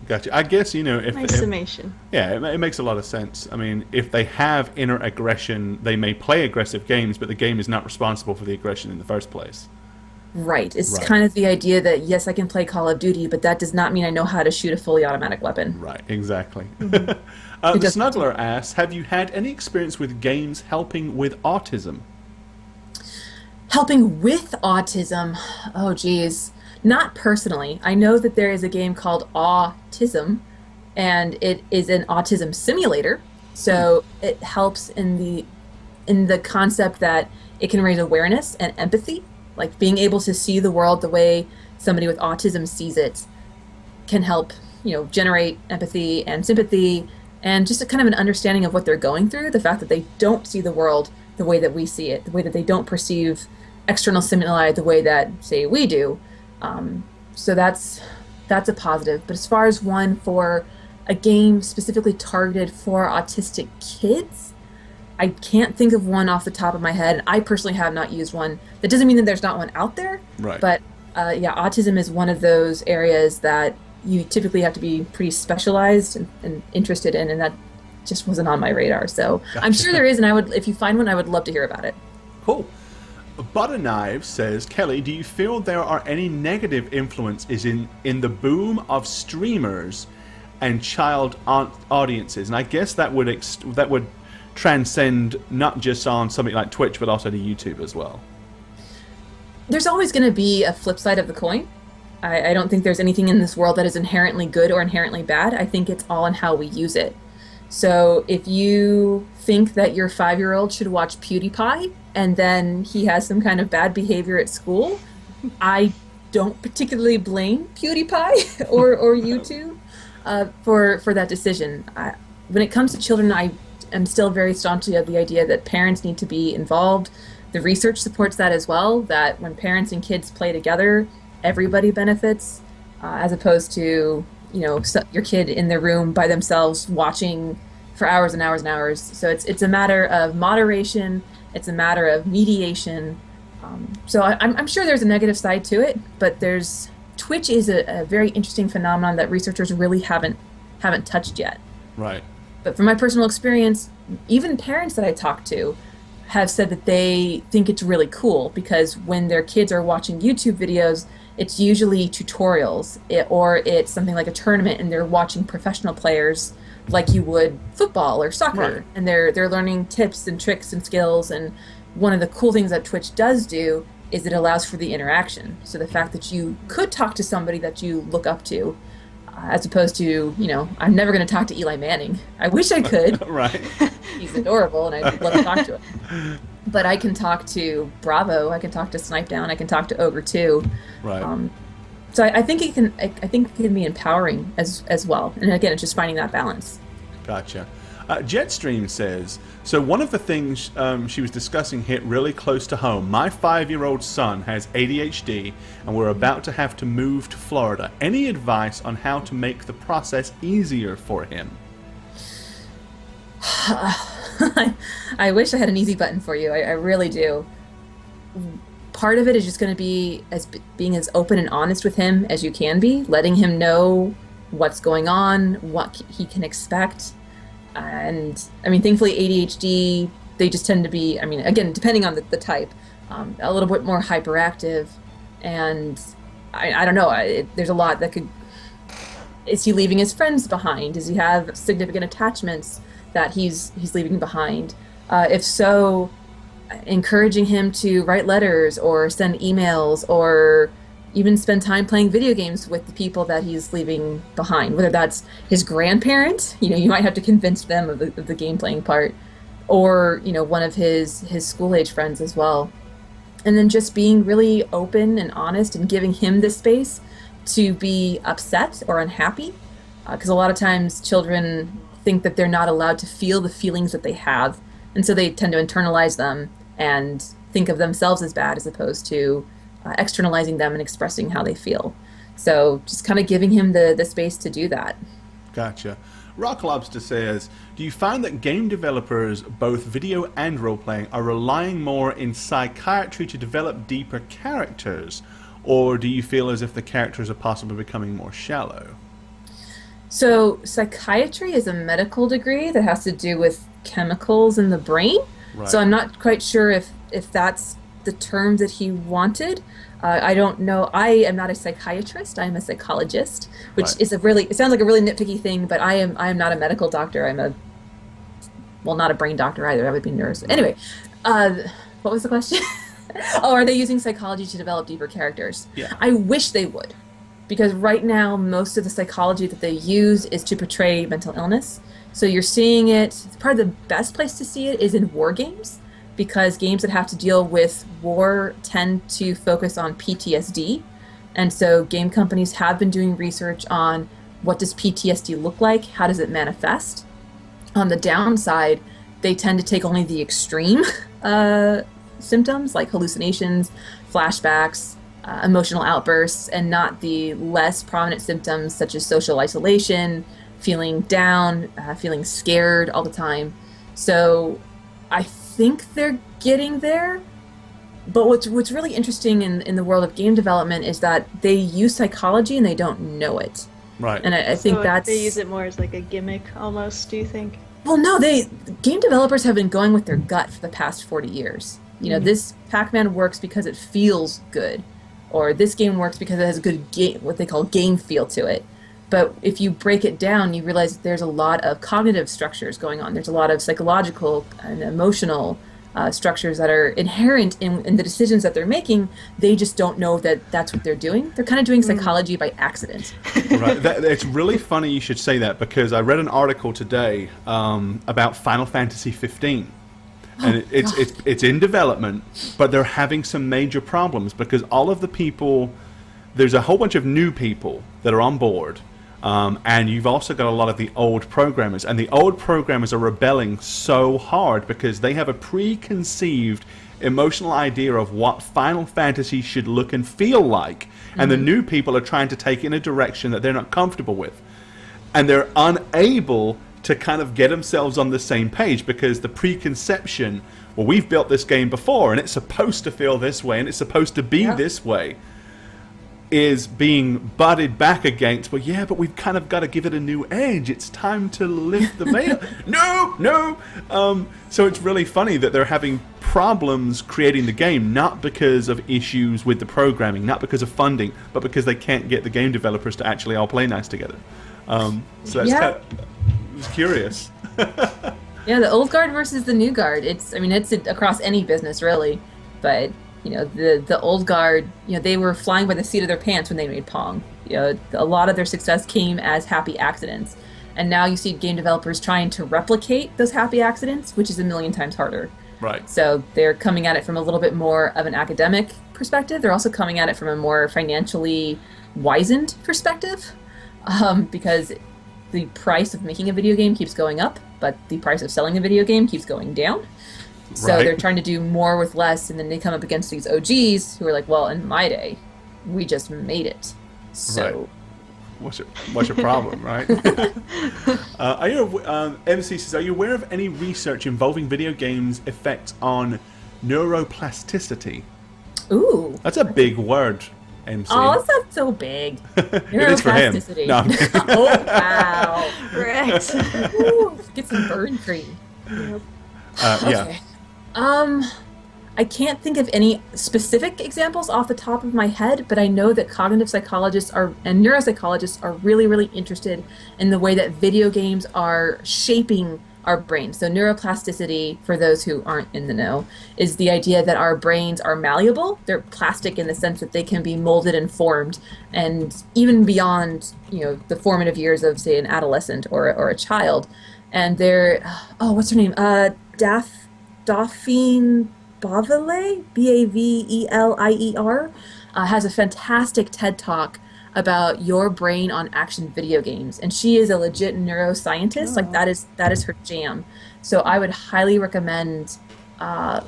Gotcha. I guess, if... Nice summation. Yeah, it makes a lot of sense. I mean, if they have inner aggression, they may play aggressive games, but the game is not responsible for the aggression in the first place. Right. It's Right. kind of the idea that, yes, I can play Call of Duty, but that does not mean I know how to shoot a fully automatic weapon. Right, exactly. It The does- Snuggler asks, have you had any experience with games helping with autism? Helping with autism, oh geez, not personally. I know that there is a game called Autism, and it is an autism simulator. So it helps in the concept that it can raise awareness and empathy, like being able to see the world the way somebody with autism sees it can help, generate empathy and sympathy and just a kind of an understanding of what they're going through, the fact that they don't see the world the way that we see it, the way that they don't perceive external stimuli the way that, say, we do. So that's a positive. But as far as one for a game specifically targeted for autistic kids, I can't think of one off the top of my head. I personally have not used one. That doesn't mean that there's not one out there. Right. But yeah, autism is one of those areas that you typically have to be pretty specialized and interested in, and that just wasn't on my radar. So I'm sure there is, and if you find one, I would love to hear about it. Cool. Butter Knives says, Kelly, do you feel there are any negative influences in the boom of streamers and child audiences? And I guess that would transcend not just on something like Twitch, but also to YouTube as well. There's always going to be a flip side of the coin. I don't think there's anything in this world that is inherently good or inherently bad. I think it's all in how we use it. So if you think that your 5-year-old should watch PewDiePie and then he has some kind of bad behavior at school, I don't particularly blame PewDiePie or YouTube for that decision. When it comes to children, I am still very staunchly of the idea that parents need to be involved. The research supports that as well, that when parents and kids play together, everybody benefits, as opposed to your kid in their room by themselves watching for hours and hours and hours. So it's a matter of moderation. It's a matter of mediation. So I'm sure there's a negative side to it, but Twitch is a very interesting phenomenon that researchers really haven't touched yet. Right. But from my personal experience, even parents that I talk to have said that they think it's really cool because when their kids are watching YouTube videos, it's usually tutorials or it's something like a tournament and they're watching professional players like you would football or soccer. Right. And they're learning tips and tricks and skills. And one of the cool things that Twitch does do is it allows for the interaction. So the fact that you could talk to somebody that you look up to, as opposed to, I'm never going to talk to Eli Manning. I wish I could. Right. He's adorable and I'd love to talk to him. But I can talk to Bravo, I can talk to Snipe Down, I can talk to Ogre 2. Right. So I think it can be empowering as well. And again, it's just finding that balance. Gotcha. Jetstream says, so one of the things she was discussing hit really close to home. My 5-year-old son has ADHD, and we're about to have to move to Florida. Any advice on how to make the process easier for him? I wish I had an easy button for you. I really do. Part of it is just going to be being as open and honest with him as you can be, letting him know what's going on, what he can expect. And I mean, thankfully ADHD, they just tend to be, I mean, again, depending on the type, a little bit more hyperactive. And I don't know, there's a lot that could, is he leaving his friends behind? Does he have significant attachments that he's leaving behind? If so, encouraging him to write letters or send emails or even spend time playing video games with the people that he's leaving behind, whether that's his grandparent, you might have to convince them of the game playing part, or one of his school age friends as well. And then just being really open and honest and giving him the space to be upset or unhappy, because a lot of times children think that they're not allowed to feel the feelings that they have, and so they tend to internalize them and think of themselves as bad as opposed to externalizing them and expressing how they feel. So just kind of giving him the space to do that. Gotcha. Rock Lobster says, do you find that game developers, both video and role-playing, are relying more in psychiatry to develop deeper characters? Or do you feel as if the characters are possibly becoming more shallow? So psychiatry is a medical degree that has to do with chemicals in the brain. Right. So I'm not quite sure if that's the term that he wanted. I don't know. I am not a psychiatrist. I am a psychologist, which Right. is it sounds like a really nitpicky thing, but I am not a medical doctor. Not a brain doctor either. That would be nurse. Anyway, what was the question? Oh, are they using psychology to develop deeper characters? Yeah. I wish they would, because right now most of the psychology that they use is to portray mental illness. So you're seeing it. Probably the best place to see it is in war games, because games that have to deal with war tend to focus on PTSD. And so game companies have been doing research on what does PTSD look like, how does it manifest. On the downside, they tend to take only the extreme symptoms like hallucinations, flashbacks, emotional outbursts, and not the less prominent symptoms such as social isolation, feeling down, feeling scared all the time. So I think they're getting there. But what's really interesting in the world of game development is that they use psychology and they don't know it. Right. And I think So that's... they use it more as like a gimmick almost, do you think? Well, no, game developers have been going with their gut for the past 40 years. You know, this Pac-Man works because it feels good, or this game works because it has a good game, what they call game feel to it. But if you break it down, you realize that there's a lot of cognitive structures going on. There's a lot of psychological and emotional structures that are inherent in the decisions that they're making. They just don't know that that's what they're doing. They're kind of doing psychology by accident. Right. It's really funny you should say that, because I read an article today about Final Fantasy 15. And it's in development, but they're having some major problems because all of the people, there's a whole bunch of new people that are on board, and you've also got a lot of the old programmers, and the old programmers are rebelling so hard because they have a preconceived emotional idea of what Final Fantasy should look and feel like, and the new people are trying to take it in a direction that they're not comfortable with, and they're unable to kind of get themselves on the same page because the preconception, well, we've built this game before and it's supposed to feel this way and it's supposed to be this way, is being butted back against, well, yeah, but we've kind of got to give it a new edge. It's time to lift the veil. No! So it's really funny that they're having problems creating the game, not because of issues with the programming, not because of funding, but because they can't get the game developers to actually all play nice together. So that's kind of, it was curious. Yeah, the old guard versus the new guard. It's across any business really, but you know, the old guard, you know, they were flying by the seat of their pants when they made Pong. You know, a lot of their success came as happy accidents, and now you see game developers trying to replicate those happy accidents, which is a million times harder. Right. So they're coming at it from a little bit more of an academic perspective. They're also coming at it from a more financially wizened perspective, because the price of making a video game keeps going up, but the price of selling a video game keeps going down. So Right. they're trying to do more with less, and then they come up against these OGs who are like, well, in my day, we just made it. So What's your problem, right? Are you, MC says, are you aware of any research involving video games' effects on neuroplasticity? Ooh. That's a big word, MC. Oh, it's not so big. It is for him. Neuroplasticity. No, I'm kidding. Oh, wow. Right. Ooh, get some burn cream. Yeah. Okay. I can't think of any specific examples off the top of my head, but I know that cognitive psychologists and neuropsychologists are really, really interested in the way that video games are shaping our brains. So neuroplasticity, for those who aren't in the know, is the idea that our brains are malleable. They're plastic in the sense that they can be molded and formed, and even beyond, you know, the formative years of, say, an adolescent or a child. And they're, what's her name? Dauphine Bavelier, Bavelier, has a fantastic TED Talk about your brain on action video games, and she is a legit neuroscientist. Like that is her jam. So I would highly recommend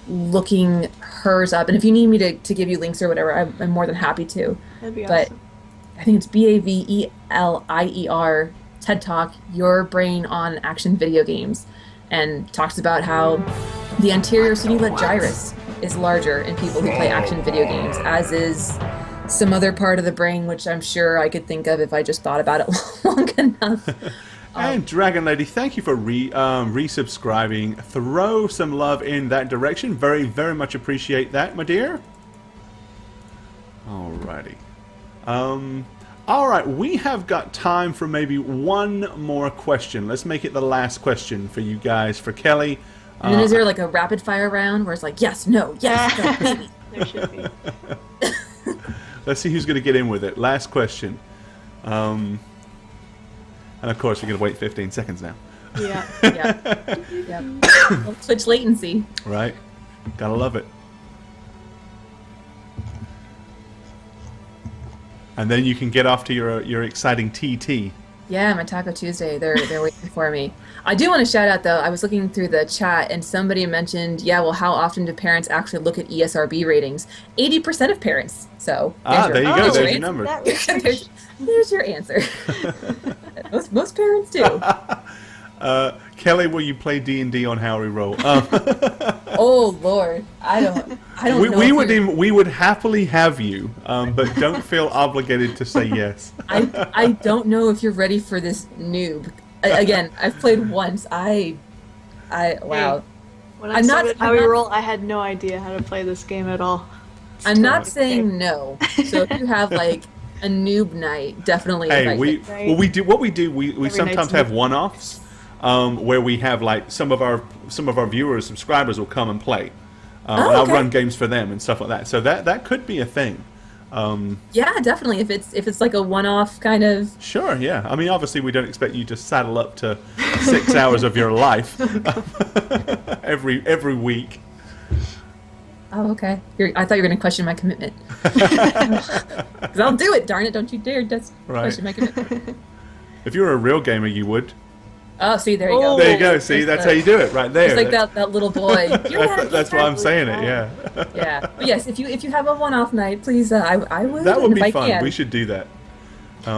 looking hers up. And if you need me to give you links or whatever, I'm more than happy to. That'd be But awesome. I think it's Bavelier TED Talk, Your Brain on Action Video Games, and talks about how the anterior cingulate gyrus is larger in people who play action video games, as is some other part of the brain, which I'm sure I could think of if I just thought about it long enough. And Dragon Lady, thank you for resubscribing. Throw some love in that direction. Very, very much appreciate that, my dear. Alrighty. Alright, we have got time for maybe one more question. Let's make it the last question for you guys, for Kelly. And then is there like a rapid fire round where it's like, yes, no, maybe? There should be. Let's see who's going to get in with it. Last question. And of course, you're going to wait 15 seconds now. Yeah. Yeah. Well, Twitch latency. Right? Gotta love it. And then you can get off to your exciting TT. Yeah, my Taco Tuesday. They're waiting for me. I do want to shout out though. I was looking through the chat and somebody mentioned, yeah, well, how often do parents actually look at ESRB ratings? 80% of parents. So there you go. There's your number. There's your answer. most parents do. Kelly, will you play D&D on Howreroll? Oh Lord, I don't know. We would happily have you, but don't feel obligated to say yes. I don't know if you're ready for this noob. Again, I've played once. Wow. When I started Howreroll, I had no idea how to play this game at all. I'm not saying no. So if you have like a noob night, definitely. Hey, we sometimes have one-offs. Where we have like some of our viewers, subscribers will come and play, and I'll run games for them and stuff like that. So that could be a thing. Yeah, definitely. If it's like a one-off kind of. Sure. Yeah. I mean, obviously, we don't expect you to saddle up to 6 hours of your life every week. Oh, okay. I thought you were going to question my commitment. Because I'll do it. Darn it! Don't you dare question my commitment. If you were a real gamer, you would. Oh, see, there you go. There you go. See, that's how you do it, right there. It's like that little boy. That's why I'm saying it. Yeah. Yeah. But yes, if you have a one-off night, please, I would. That would be fun. We should do that.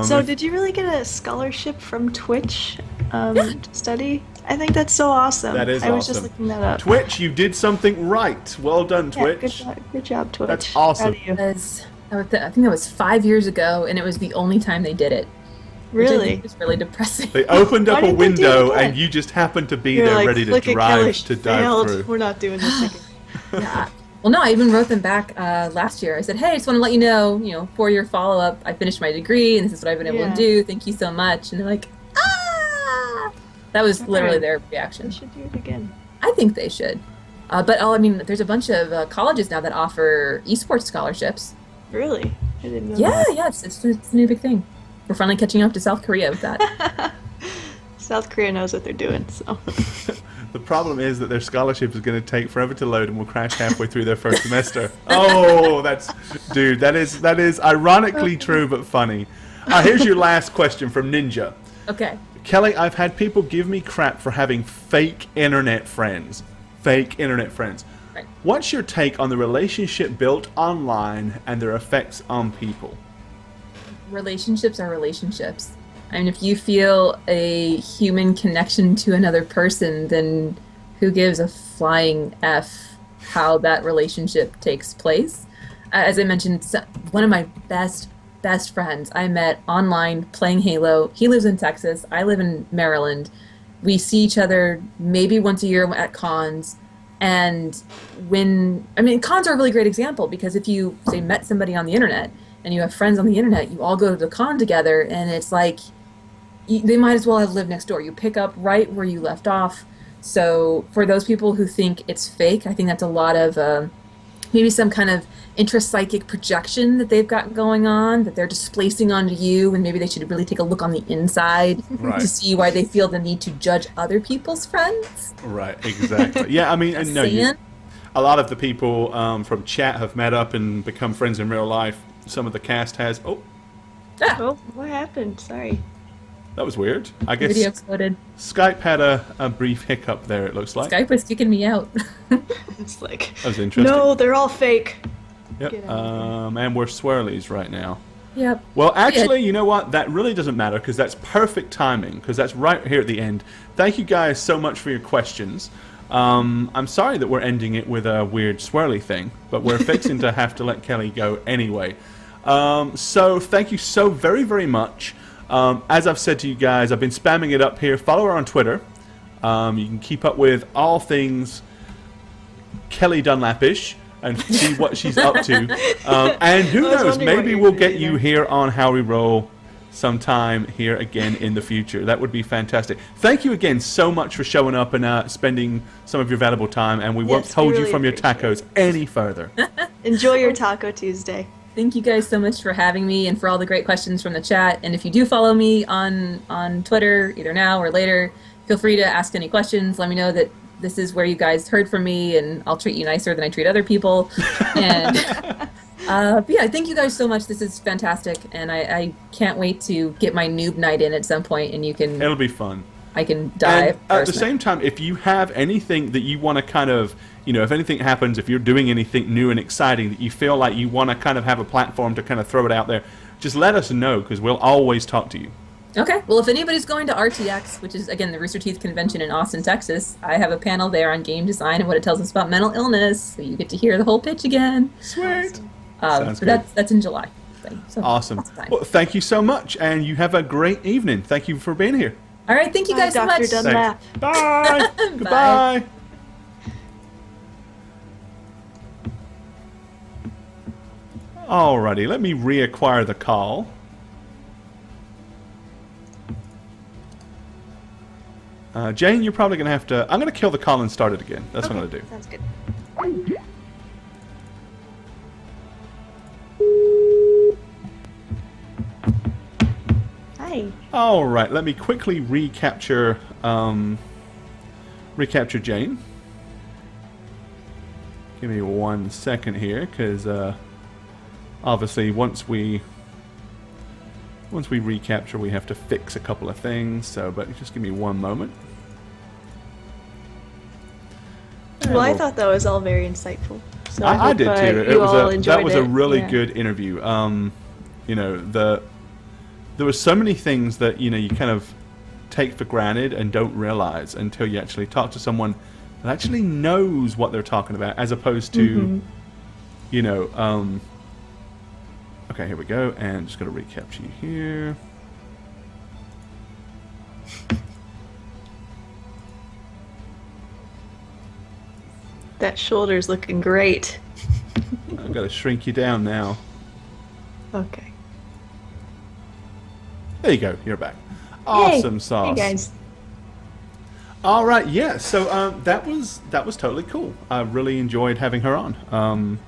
So, did you really get a scholarship from Twitch to study? I think that's so awesome. That is awesome. I was just looking that up. Twitch, you did something right. Well done, Twitch. Good job, Twitch. That's awesome. I think that was 5 years ago, and it was the only time they did it. Really? It was really depressing. They opened up a window, and you just happened to be there, ready to dive through. We're not doing this again. Yeah. Well, no, I even wrote them back last year. I said, hey, I just want to let you know, for your follow-up, I finished my degree, and this is what I've been able to do. Thank you so much. And they're like, ah! That was literally their reaction. They should do it again. I think they should. But there's a bunch of colleges now that offer esports scholarships. Really? I didn't know that. Yeah, it's a new big thing. We're finally catching up to South Korea with that. South Korea knows what they're doing, so. The problem is that their scholarship is going to take forever to load and will crash halfway through their first semester. Oh, that is ironically true but funny. Here's your last question from Ninja. Okay. Kelly, I've had people give me crap for having fake internet friends. Fake internet friends. Right. What's your take on the relationship built online and their effects on people? Relationships are relationships. I mean, if you feel a human connection to another person, then who gives a flying F how that relationship takes place? As I mentioned, one of my best friends I met online playing Halo. He lives in Texas. I live in Maryland. We see each other maybe once a year at cons. And cons are a really great example because if you, say, met somebody on the internet and you have friends on the internet, you all go to the con together, and it's like they might as well have lived next door. You pick up right where you left off. So for those people who think it's fake, I think that's a lot of maybe some kind of intrapsychic projection that they've got going on, that they're displacing onto you, and maybe they should really take a look on the inside to see why they feel the need to judge other people's friends. Right, exactly. Yeah, I mean, a lot of the people from chat have met up and become friends in real life. Some of the cast has. Oh, what happened? Sorry. That was weird. I guess video exploded. Skype had a brief hiccup there, it looks like. Skype was kicking me out. It's like, that was interesting. No, they're all fake. Yep. And we're swirlies right now. Yep. Well, actually, you know what? That really doesn't matter because that's perfect timing because that's right here at the end. Thank you guys so much for your questions. I'm sorry that we're ending it with a weird swirly thing, but we're fixing to have to let Kelly go anyway. So thank you so very, very much. As I've said to you guys, I've been spamming it up here. Follow her on Twitter. You can keep up with all things Kelli Dunlap-ish and see what she's up to. And who knows, maybe we'll get you here on Howreroll sometime here again in the future. That would be fantastic. Thank you again so much for showing up and spending some of your valuable time, and we won't hold you from your tacos any further. Enjoy your Taco Tuesday. Thank you guys so much for having me and for all the great questions from the chat. And if you do follow me on Twitter, either now or later, feel free to ask any questions. Let me know that this is where you guys heard from me, and I'll treat you nicer than I treat other people. And but yeah, thank you guys so much. This is fantastic, and I can't wait to get my noob night in at some point, and you can... It'll be fun. I can dive. At the same time, if you have anything that you want to kind of, if anything happens, if you're doing anything new and exciting that you feel like you want to kind of have a platform to kind of throw it out there, just let us know because we'll always talk to you. Okay. Well, if anybody's going to RTX, which is, again, the Rooster Teeth Convention in Austin, Texas, I have a panel there on game design and what it tells us about mental illness, so you get to hear the whole pitch again. Sweet. Sounds good. That's in July. So awesome. Well, thank you so much, and you have a great evening. Thank you for being here. All right. Thank you guys so much. Dr. Dunlap. Bye. Goodbye. Alrighty, let me reacquire the call. Jane, you're probably going to have to... I'm going to kill the call and start it again. That's what I'm going to do. Sounds good. Hi. Alright, let me quickly recapture Jane. Give me 1 second here, because obviously once we recapture, we have to fix a couple of things. So, but just give me 1 moment. Well, I thought that was all very insightful. So I did too. That was a really Yeah. good interview. There were so many things that you kind of take for granted and don't realize until you actually talk to someone that actually knows what they're talking about, as opposed to, okay, here we go, and just going to recapture you here. That shoulder's looking great. I've got to shrink you down now. Okay. There you go, you're back. Awesome Yay. sauce. Hey guys. All right, yeah. So that was totally cool. I really enjoyed having her on.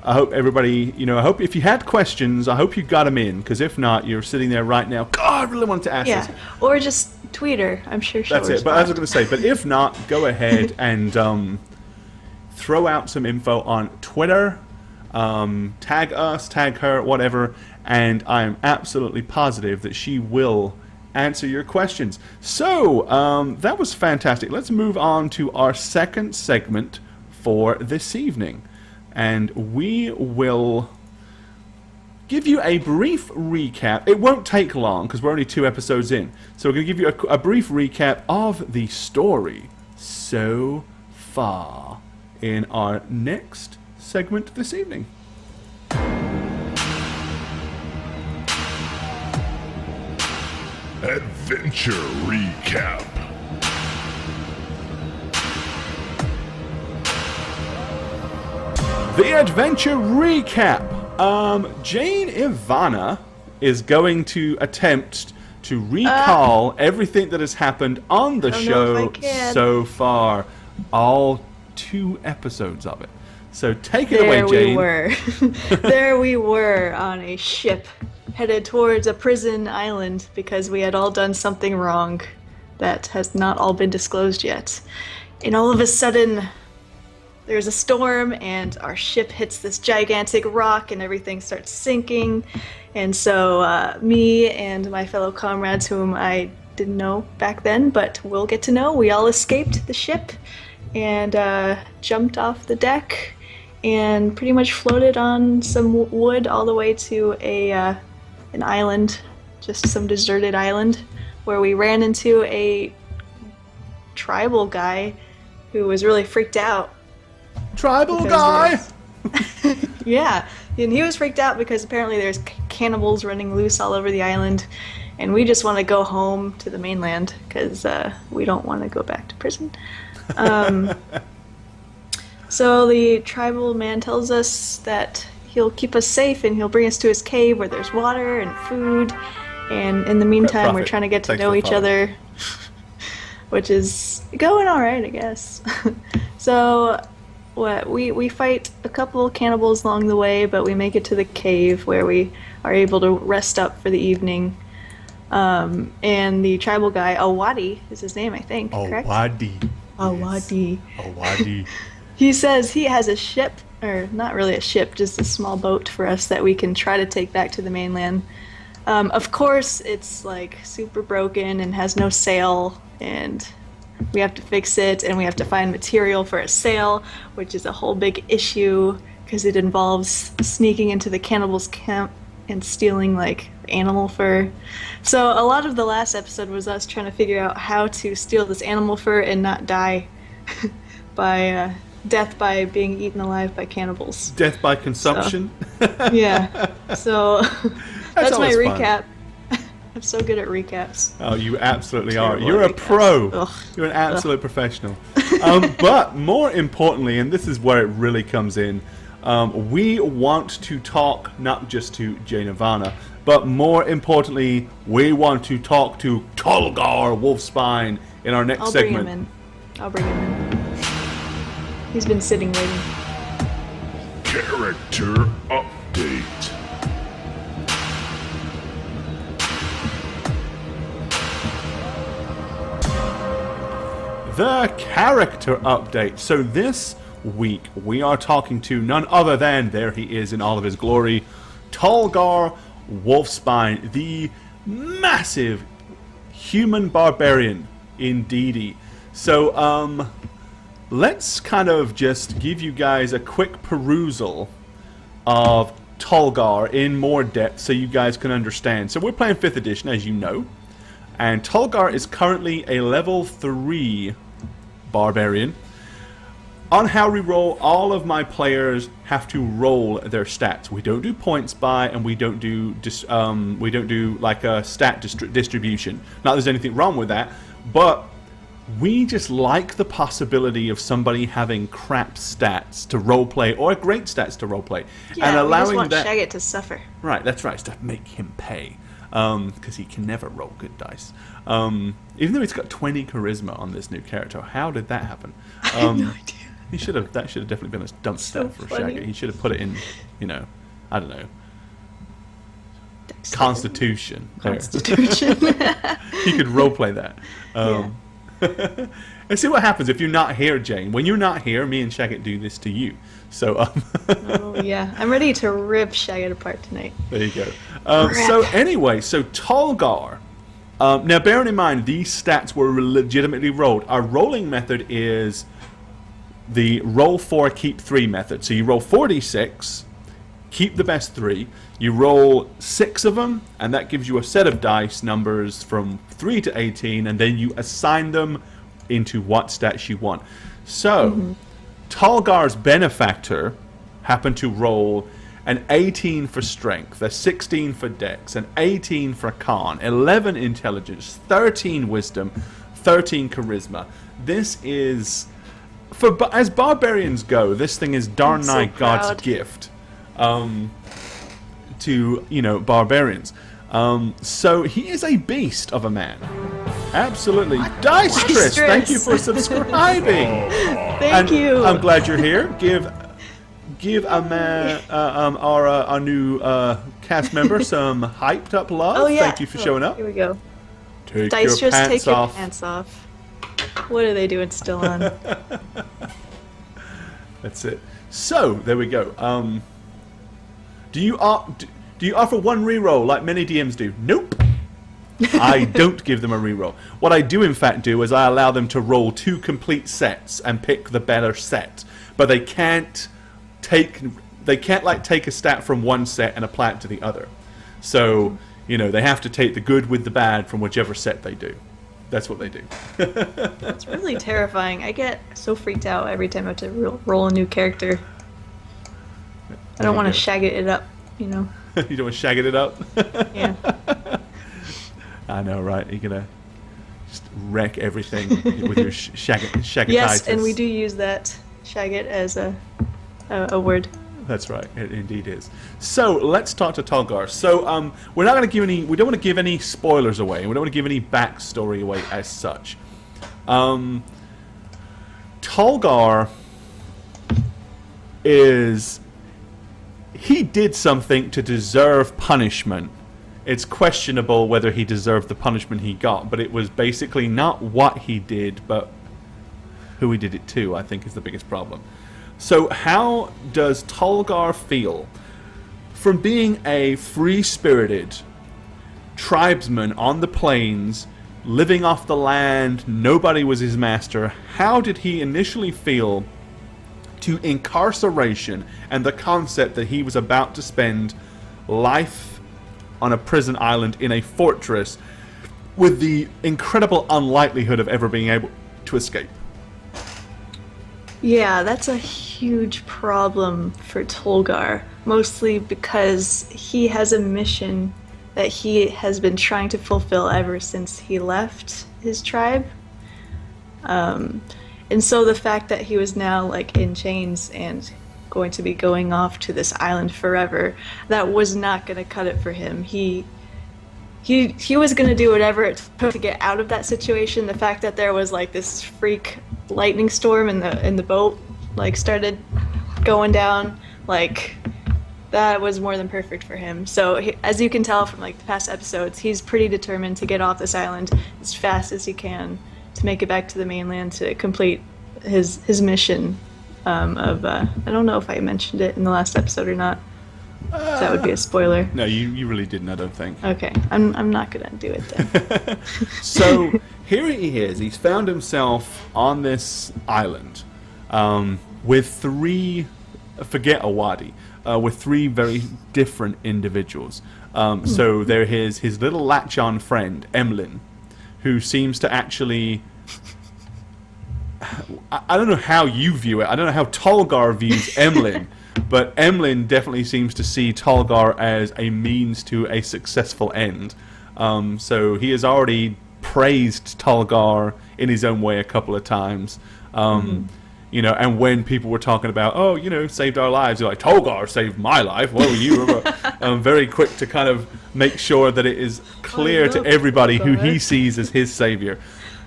I hope everybody, I hope if you had questions, I hope you got them in. Because if not, you're sitting there right now. God, I really wanted to ask Yeah, this. or just tweet her. I'm sure she'll That's it. But as I was going to say, but if not, go ahead and throw out some info on Twitter. Tag us, tag her, whatever. And I am absolutely positive that she will answer your questions. So, that was fantastic. Let's move on to our second segment for this evening. And we will give you a brief recap. It won't take long because we're only 2 episodes in. So we're going to give you a brief recap of the story so far in our next segment this evening. Adventure Recap. The Adventure Recap. Jane Ivana is going to attempt to recall everything that has happened on the show so far. All 2 episodes of it. So take it away, Jane. There we were on a ship headed towards a prison island because we had all done something wrong that has not all been disclosed yet. And all of a sudden, there's a storm and our ship hits this gigantic rock and everything starts sinking. And so me and my fellow comrades, whom I didn't know back then, but will get to know, we all escaped the ship and jumped off the deck and pretty much floated on some wood all the way to an island, just some deserted island, where we ran into a tribal guy who was really freaked out. Tribal guy! Yeah, and he was freaked out because apparently there's cannibals running loose all over the island, and we just want to go home to the mainland because we don't want to go back to prison. So the tribal man tells us that he'll keep us safe and he'll bring us to his cave where there's water and food, and in the meantime we're trying to get to know each other, which is going all right, I guess. So we fight a couple cannibals along the way, but we make it to the cave where we are able to rest up for the evening. And the tribal guy, Awadi is his name, I think, correct? Awadi. He says he has a ship, or not really a ship, just a small boat for us that we can try to take back to the mainland. Of course, it's like super broken and has no sail, and we have to fix it, and we have to find material for a sail, which is a whole big issue because it involves sneaking into the cannibals' camp and stealing like animal fur. So a lot of the last episode was us trying to figure out how to steal this animal fur and not die by death by being eaten alive by cannibals. Death by consumption? So, yeah. So that's my recap. Fun. I'm so good at recaps. Oh, you absolutely are. Terrible You're a recaps. pro. Ugh. You're an absolute professional. But more importantly, and this is where it really comes in, we want to talk not just to Jay Nirvana, but more importantly, we want to talk to Tolgar Wolfspine in our next segment. I'll bring him in. He's been sitting waiting. Character update. The character update. So this week we are talking to none other than, there he is in all of his glory, Tolgar Wolfspine, the massive human barbarian in D&D. So let's kind of just give you guys a quick perusal of Tolgar in more depth so you guys can understand. So we're playing 5th edition, as you know, and Tolgar is currently a level 3 barbarian. On Howreroll, all of my players have to roll their stats. We don't do points by, and we don't do like a stat distribution. Not that there's anything wrong with that, but we just like the possibility of somebody having crap stats to roleplay or great stats to roleplay, Yeah, and allowing we just want that. Shagget to suffer. Right, that's right. To make him pay, because he can never roll good dice. Even though he's got 20 charisma on this new character, how did that happen? I have no idea. That should have definitely been a dump stat for funny. Shaggy. He should have put it in, I don't know, Constitution. There. Constitution. He could roleplay that. And see what happens if you're not here, Jane. When you're not here, me and Shaggy do this to you. So, Oh yeah, I'm ready to rip Shagget apart tonight. there you go. So anyway, so Tolgar. Now, bearing in mind, these stats were legitimately rolled. Our rolling method is the roll 4, keep 3 method. So you roll 4d6, keep the best 3. You roll 6 of them, and that gives you a set of dice numbers from 3 to 18, and then you assign them into what stats you want. So, Tolgar's benefactor happened to roll an 18 for strength, a 16 for dex, an 18 for con, 11 intelligence, 13 wisdom, 13 charisma. This is, as barbarians go, this thing is darn nigh God's gift to, barbarians. So he is a beast of a man. Absolutely. Dice Chris, thank you for subscribing. Thank you. I'm glad you're here. Give a man, our new cast member some hyped up love. Oh yeah. Thank you for showing up. Here we go. Take Dice, your just pants take off. your pants off. What are they doing still on? That's it. So there we go. Do you offer one reroll like many DMs do? Nope. I don't give them a reroll. What I do in fact do is I allow them to roll 2 complete sets and pick the better set, but they can't they can't like take a stat from one set and apply it to the other. So, they have to take the good with the bad from whichever set they do. That's what they do. It's really terrifying. I get so freaked out every time I have to roll a new character. I don't want to shag it up, You don't want to shag it up? Yeah. I know, right? You're going to just wreck everything with your shagititis. Yes, and we do use that shag it as a word. That's right. It indeed is. So let's talk to Tolgar. So we're not going to give any. We don't want to give any spoilers away. We don't want to give any backstory away as such. Tolgar he did something to deserve punishment. It's questionable whether he deserved the punishment he got, but it was basically not what he did, but who he did it to, I think, is the biggest problem. So how does Tolgar feel from being a free-spirited tribesman on the plains, living off the land, nobody was his master? How did he initially feel to incarceration and the concept that he was about to spend life on a prison island in a fortress with the incredible unlikelihood of ever being able to escape? Yeah, that's a huge problem for Tolgar, mostly because he has a mission that he has been trying to fulfill ever since he left his tribe. And so the fact that he was now like in chains and going to be going off to this island forever, that was not going to cut it for him. He was going to do whatever it took to get out of that situation. The fact that there was like this freak lightning storm and the boat like started going down, like that was more than perfect for him. So as you can tell from like the past episodes, he's pretty determined to get off this island as fast as he can to make it back to the mainland to complete his mission of I don't know if I mentioned it in the last episode or not. That would be a spoiler. No, you really didn't, I don't think. Okay, I'm not gonna do it then. So here he is. He's found himself on this island with three, forget Awadi, with three very different individuals. So there is his little latch-on friend, Emlyn, who seems to actually... I don't know how you view it. I don't know how Tolgar views Emlyn, but Emlyn definitely seems to see Tolgar as a means to a successful end. So he has already praised Tolgar in his own way a couple of times. And when people were talking about, saved our lives, you're like, Tolgar saved my life. Well, you were very quick to kind of make sure that it is clear to everybody who he sees as his savior.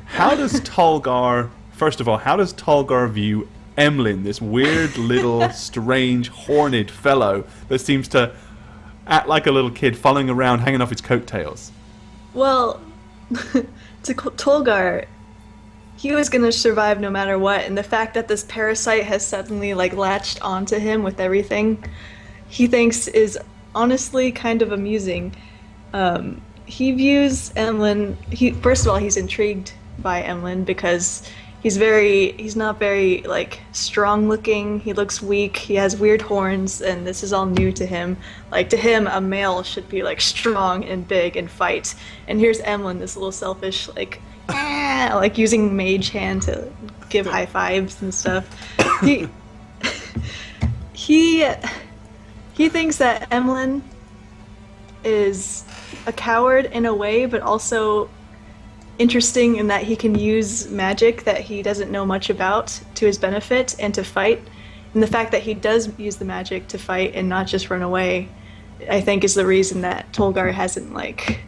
How does Tolgar... First of all, how does Tolgar view Emlyn, this weird little strange horned fellow that seems to act like a little kid following around hanging off his coattails? Well, to Tolgar, he was going to survive no matter what, and the fact that this parasite has suddenly like latched onto him with everything, he thinks is honestly kind of amusing. He views Emlyn, first of all, he's intrigued by Emlyn because he's not very like strong looking. He looks weak. He has weird horns, and this is all new to him. Like to him, a male should be like strong and big and fight. And here's Emlyn, this little selfish like using mage hand to give high fives and stuff. He thinks that Emlyn is a coward in a way, but also interesting in that he can use magic that he doesn't know much about to his benefit and to fight. And the fact that he does use the magic to fight and not just run away, I think is the reason that Tolgar hasn't like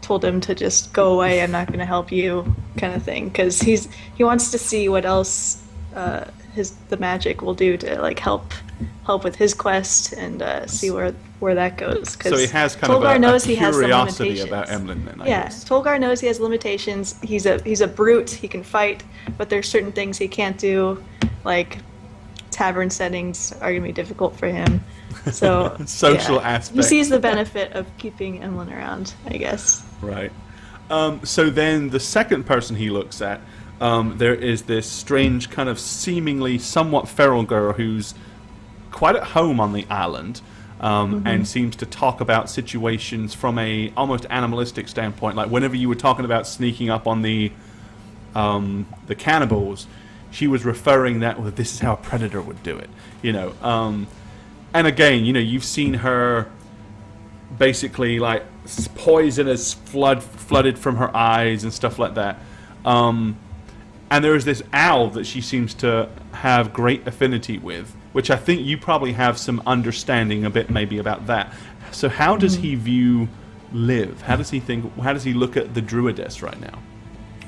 told him to just go away, I'm not going to help you kind of thing, because he wants to see what else the magic will do to like help with his quest and see where that goes. So he has kind Tolgar of knows a he has some curiosity limitations about Emlyn then, I guess. Tolgar knows he has limitations. He's a brute. He can fight, but there's certain things he can't do, like tavern settings are going to be difficult for him. So social aspect. He sees the benefit of keeping Emlyn around, I guess. Right. So then the second person he looks at, there is this strange kind of seemingly somewhat feral girl who's quite at home on the island, and seems to talk about situations from a almost animalistic standpoint. Like whenever you were talking about sneaking up on the cannibals, she was referring that, well, this is how a predator would do it, you know. And again, you know, you've seen her basically like poison is flooded from her eyes and stuff like that. And there is this owl that she seems to have great affinity with, which I think you probably have some understanding a bit maybe about that. So how does he view Liv? How does he look at the druidess right now?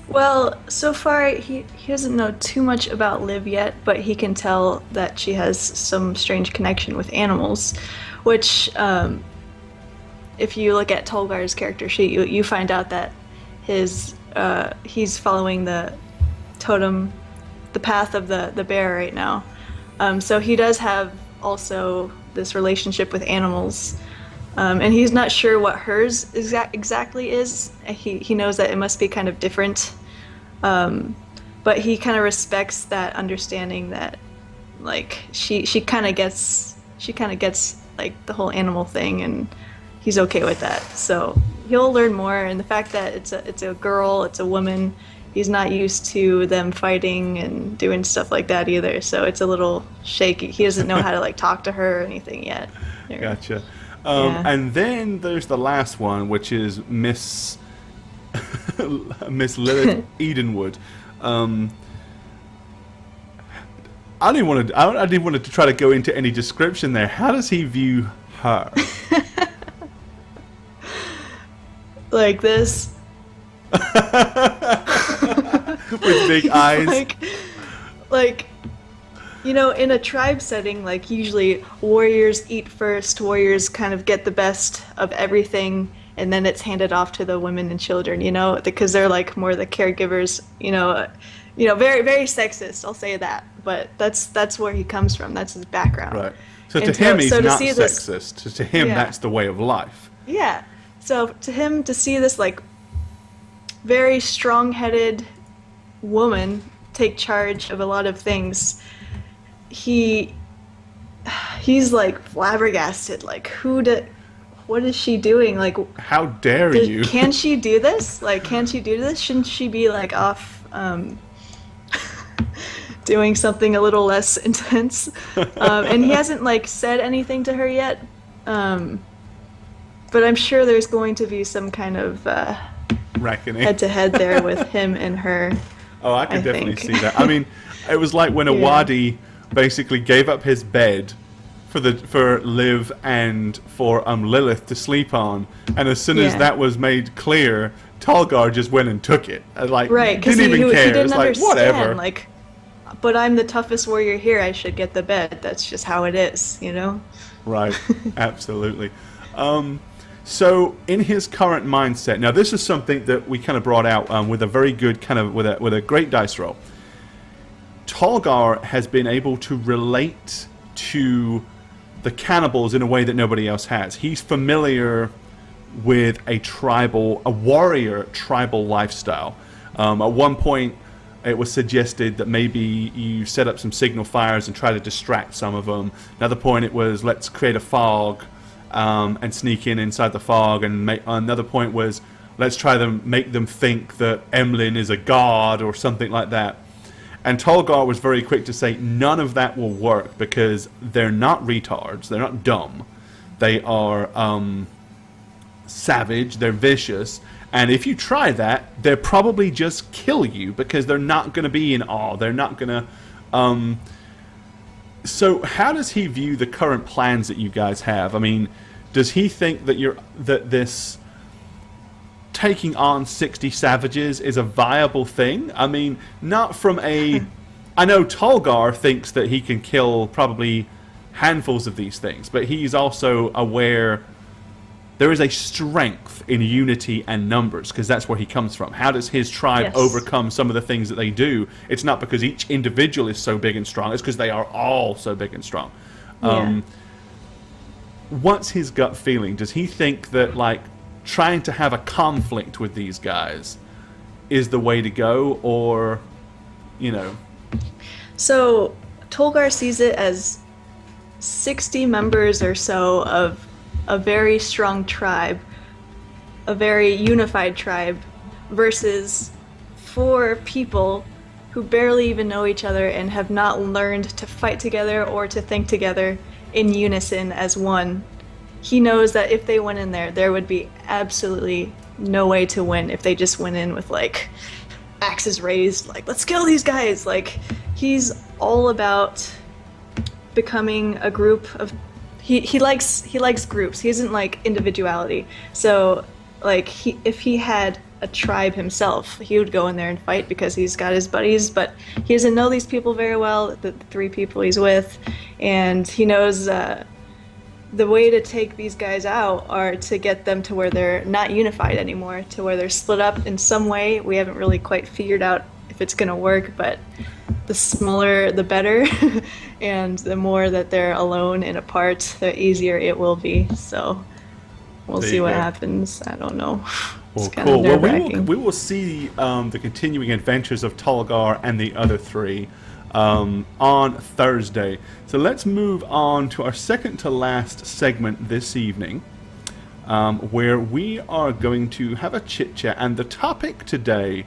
Well, so far he doesn't know too much about Liv yet, but he can tell that she has some strange connection with animals, which if you look at Tolgar's character sheet, you find out that he's following the totem, the path of the bear right now. So he does have also this relationship with animals, and he's not sure what hers exactly is. He knows that it must be kind of different, but he kind of respects that understanding that, like, she kind of gets like the whole animal thing, and he's okay with that. So he'll learn more, and the fact that it's a girl, it's a woman. He's not used to them fighting and doing stuff like that either, so it's a little shaky. He doesn't know how to like talk to her or anything yet. Gotcha. And then there's the last one, which is Miss Lilith Edenwood. I didn't want to try to go into any description there. How does he view her? Like this. With big eyes. Like, you know, in a tribe setting, like usually warriors eat first, warriors kind of get the best of everything, and then it's handed off to the women and children, you know, because they're like more the caregivers, you know, very, very sexist, I'll say that, but that's where he comes from, that's his background. Right. So to him, he's not sexist. To him, yeah. That's the way of life. Yeah. So to him, to see this like very strong-headed woman take charge of a lot of things, he's like flabbergasted. Like, what is she doing? Like, how dare you? Can she do this? Like, can she do this? Shouldn't she be like off doing something a little less intense? And he hasn't like said anything to her yet. But I'm sure there's going to be some kind of reckoning head-to-head there with him and her. Oh, I can definitely see that. I mean, it was like when Awadi basically gave up his bed for Liv and for Lilith to sleep on, and as soon as that was made clear, Tolgar just went and took it. Like, right, because didn't even care. He didn't it's like, understand, whatever. Like, but I'm the toughest warrior here. I should get the bed. That's just how it is, you know. Right. Absolutely. So in his current mindset, now this is something that we kind of brought out with a very good kind of with a great dice roll. Tolgar has been able to relate to the cannibals in a way that nobody else has. He's familiar with a warrior tribal lifestyle. At one point, it was suggested that maybe you set up some signal fires and try to distract some of them. Another point, it was let's create a fog. And sneak inside the fog, and another point was let's try to make them think that Emlyn is a god or something like that. And Tolgar was very quick to say none of that will work because they're not retards, they're not dumb, they are savage, they're vicious, and if you try that, they'll probably just kill you because they're not going to be in awe, they're not going to. So how does he view the current plans that you guys have? I mean, does he think that this taking on 60 savages is a viable thing? I mean, not from a... I know Tolgar thinks that he can kill probably handfuls of these things, but he's also aware there is a strength in unity and numbers, because that's where he comes from. How does his tribe overcome some of the things that they do? It's not because each individual is so big and strong, it's because they are all so big and strong. What's his gut feeling? Does he think that, like, trying to have a conflict with these guys is the way to go, or, you know? So, Tolgar sees it as 60 members or so of a very strong tribe, a very unified tribe, versus 4 people who barely even know each other and have not learned to fight together or to think together in unison as one. He knows that if they went in there, there would be absolutely no way to win if they just went in with like axes raised, like let's kill these guys. Like he's all about becoming a group of he likes groups. He isn't like individuality. So like if he had a tribe himself, he would go in there and fight because he's got his buddies, but he doesn't know these people very well, the 3 people he's with, and he knows the way to take these guys out are to get them to where they're not unified anymore, to where they're split up in some way. We haven't really quite figured out if it's going to work, but the smaller the better, and the more that they're alone and apart, the easier it will be. So we'll see what happens. I don't know. Well, cool. Well, we will see the continuing adventures of Tolgar and the other 3 on Thursday. So let's move on to our second to last segment this evening, where we are going to have a chit chat. And the topic today,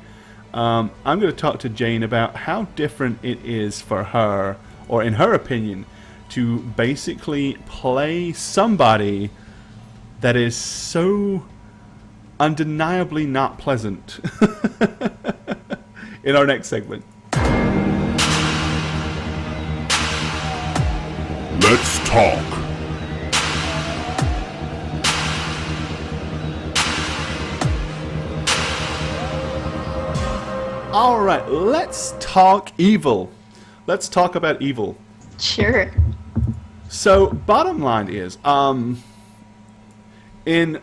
I'm going to talk to Jane about how different it is for her, or in her opinion, to basically play somebody that is so undeniably not pleasant in our next segment. Let's talk. All right, let's talk evil. Let's talk about evil. Sure. So, bottom line is, in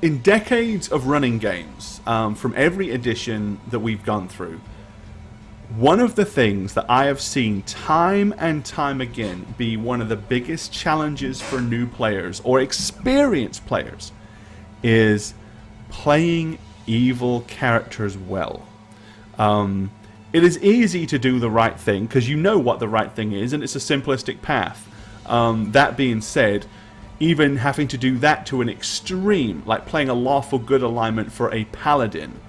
in decades of running games, from every edition that we've gone through, one of the things that I have seen time and time again be one of the biggest challenges for new players or experienced players is playing evil characters well. It is easy to do the right thing because you know what the right thing is, and it's a simplistic path. That being said, even having to do that to an extreme, like playing a lawful good alignment for a paladin,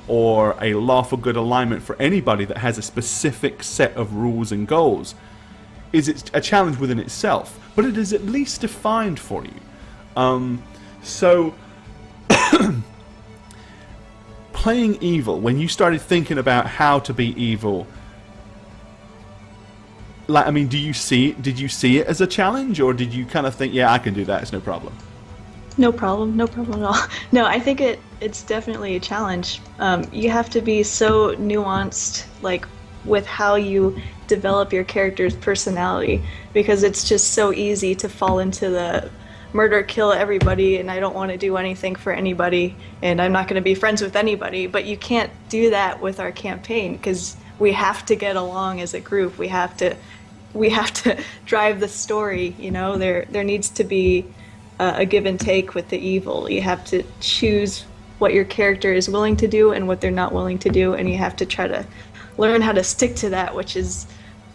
or a lawful good alignment for anybody that has a specific set of rules and goals, is a challenge within itself, but it is at least defined for you. So playing evil, when you started thinking about how to be evil, like, I mean, did you see it as a challenge, or did you kind of think, yeah, I can do that, it's no problem? No problem at all. No, I think it's definitely a challenge. You have to be so nuanced, like, with how you develop your character's personality, because it's just so easy to fall into the murder, kill everybody, and I don't want to do anything for anybody, and I'm not going to be friends with anybody. But you can't do that with our campaign, because we have to get along as a group. We have to drive the story. You know, there needs to be a give and take with the evil. You have to choose what your character is willing to do and what they're not willing to do, and you have to try to learn how to stick to that, which is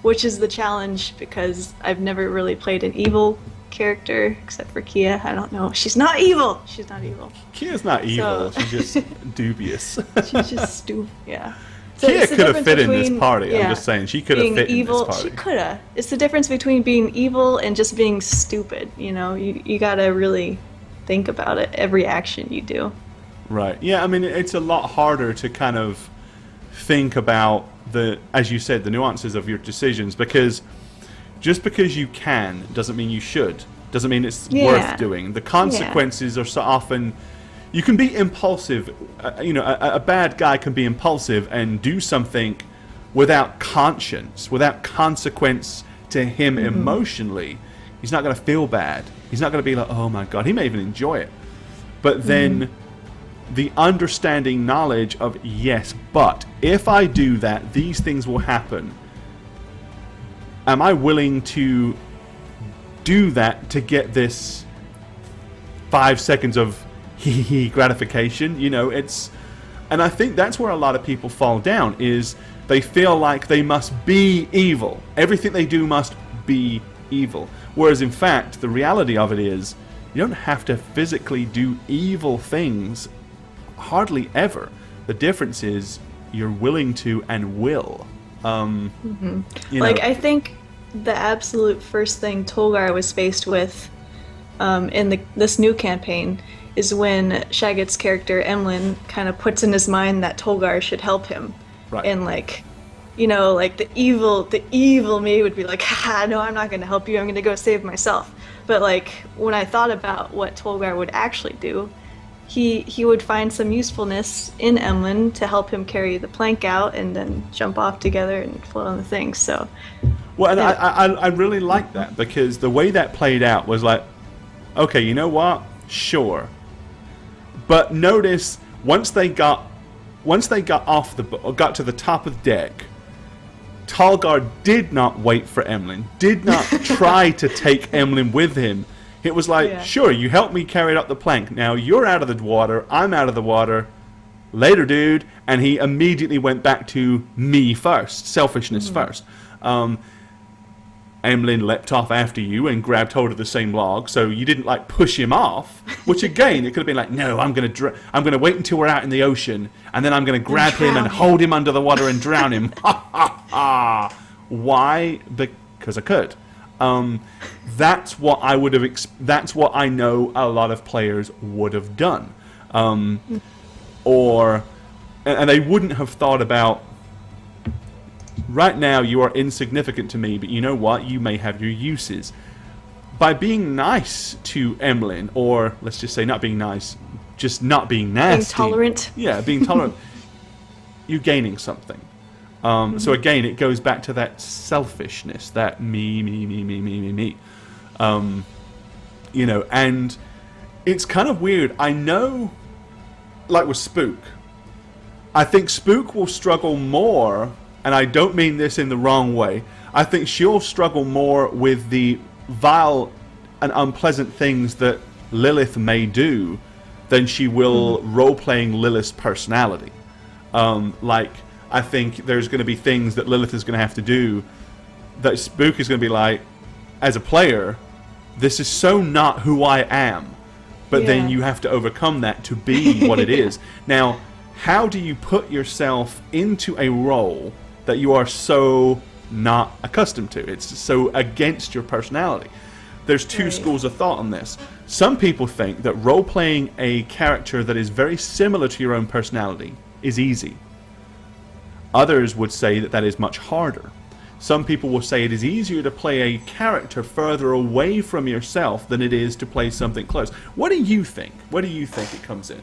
the challenge, because I've never really played an evil character except for Kia. I don't know. She's not evil. Kia's not evil. So, she's just dubious. She's just stupid. Yeah. So Kia could have fit in this party. Yeah, I'm just saying, she could have fit evil, in this party. She could have. It's the difference between being evil and just being stupid. You know, you gotta really think about it, every action you do. Right. Yeah, I mean, it's a lot harder to kind of think about as you said, the nuances of your decisions, because just because you can doesn't mean you should. Doesn't mean it's worth doing. The consequences are so often... You can be impulsive. A bad guy can be impulsive and do something without conscience, without consequence to him emotionally. He's not going to feel bad. He's not going to be like, oh my God. He may even enjoy it. But then the understanding knowledge of, yes, but if I do that, these things will happen. Am I willing to do that to get this 5 seconds of gratification? You know, it's And I think that's where a lot of people fall down, is they feel like they must be evil. Everything they do must be evil. Whereas in fact, the reality of it is, you don't have to physically do evil things, hardly ever. The difference is you're willing to and will. You Like, know, I think the absolute first thing Tolgar was faced with in this new campaign is when Shagget's character Emlyn kind of puts in his mind that Tolgar should help him. Right. And like, you know, like the evil me would be like, haha, no, I'm not going to help you. I'm going to go save myself. But like, when I thought about what Tolgar would actually do, he would find some usefulness in Emlyn to help him carry the plank out and then jump off together and float on the thing. So, well, and yeah. I really like that, because the way that played out was like, okay, you know what? Sure. But notice once they got got to the top of the deck, Tolgar did not wait for Emlyn, did not try to take Emlyn with him. It was like, Yeah. sure, you helped me carry it up the plank. Now you're out of the water, I'm out of the water. Later, dude. And he immediately went back to me first, selfishness first. Emlyn leapt off after you and grabbed hold of the same log, so you didn't like push him off. Which again, it could have been like, no, I'm gonna wait until we're out in the ocean, and then I'm gonna grab him and hold him under the water and drown him. Ha ha ha! Why? Because I could. That's what I would have. That's what I know a lot of players would have done, and they wouldn't have thought about. Right now, you are insignificant to me, but you know what? You may have your uses. By being nice to Emlyn, or let's just say not being nice, just not being nasty. Being tolerant. Yeah, being tolerant. You're gaining something. So again, it goes back to that selfishness, that me. You know, and it's kind of weird. I know, like with Spook, I think Spook will struggle more. And I don't mean this in the wrong way. I think she'll struggle more with the vile and unpleasant things that Lilith may do than she will role-playing Lilith's personality. Like, I think there's going to be things that Lilith is going to have to do that Spook is going to be like, as a player, this is so not who I am. But then you have to overcome that to be what it is. Now, how do you put yourself into a role that you are so not accustomed to? It's so against your personality. There's two schools of thought on this. Some people think that role-playing a character that is very similar to your own personality is easy. Others would say that that is much harder. Some people will say it is easier to play a character further away from yourself than it is to play something close. What do you think? Where do you think it comes in?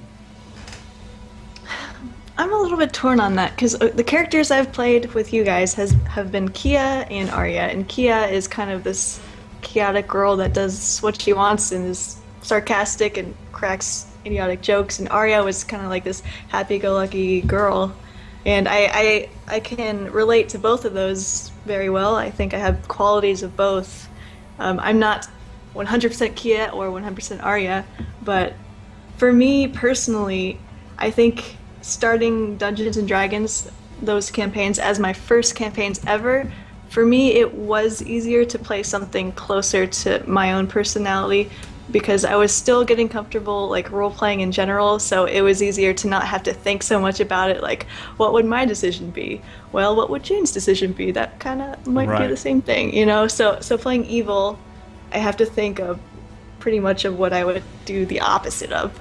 I'm a little bit torn on that, because the characters I've played with you guys have been Kia and Arya, and Kia is kind of this chaotic girl that does what she wants and is sarcastic and cracks idiotic jokes, and Arya was kind of like this happy-go-lucky girl, and I can relate to both of those very well. I think I have qualities of both. I'm not 100% Kia or 100% Arya, but for me personally, I think starting Dungeons and Dragons, those campaigns, as my first campaigns ever, for me it was easier to play something closer to my own personality, because I was still getting comfortable like role-playing in general, so it was easier to not have to think so much about it, like, what would my decision be? Well, what would Jane's decision be? That kind of might be the same thing, you know? So playing evil, I have to think of pretty much of what I would do the opposite of.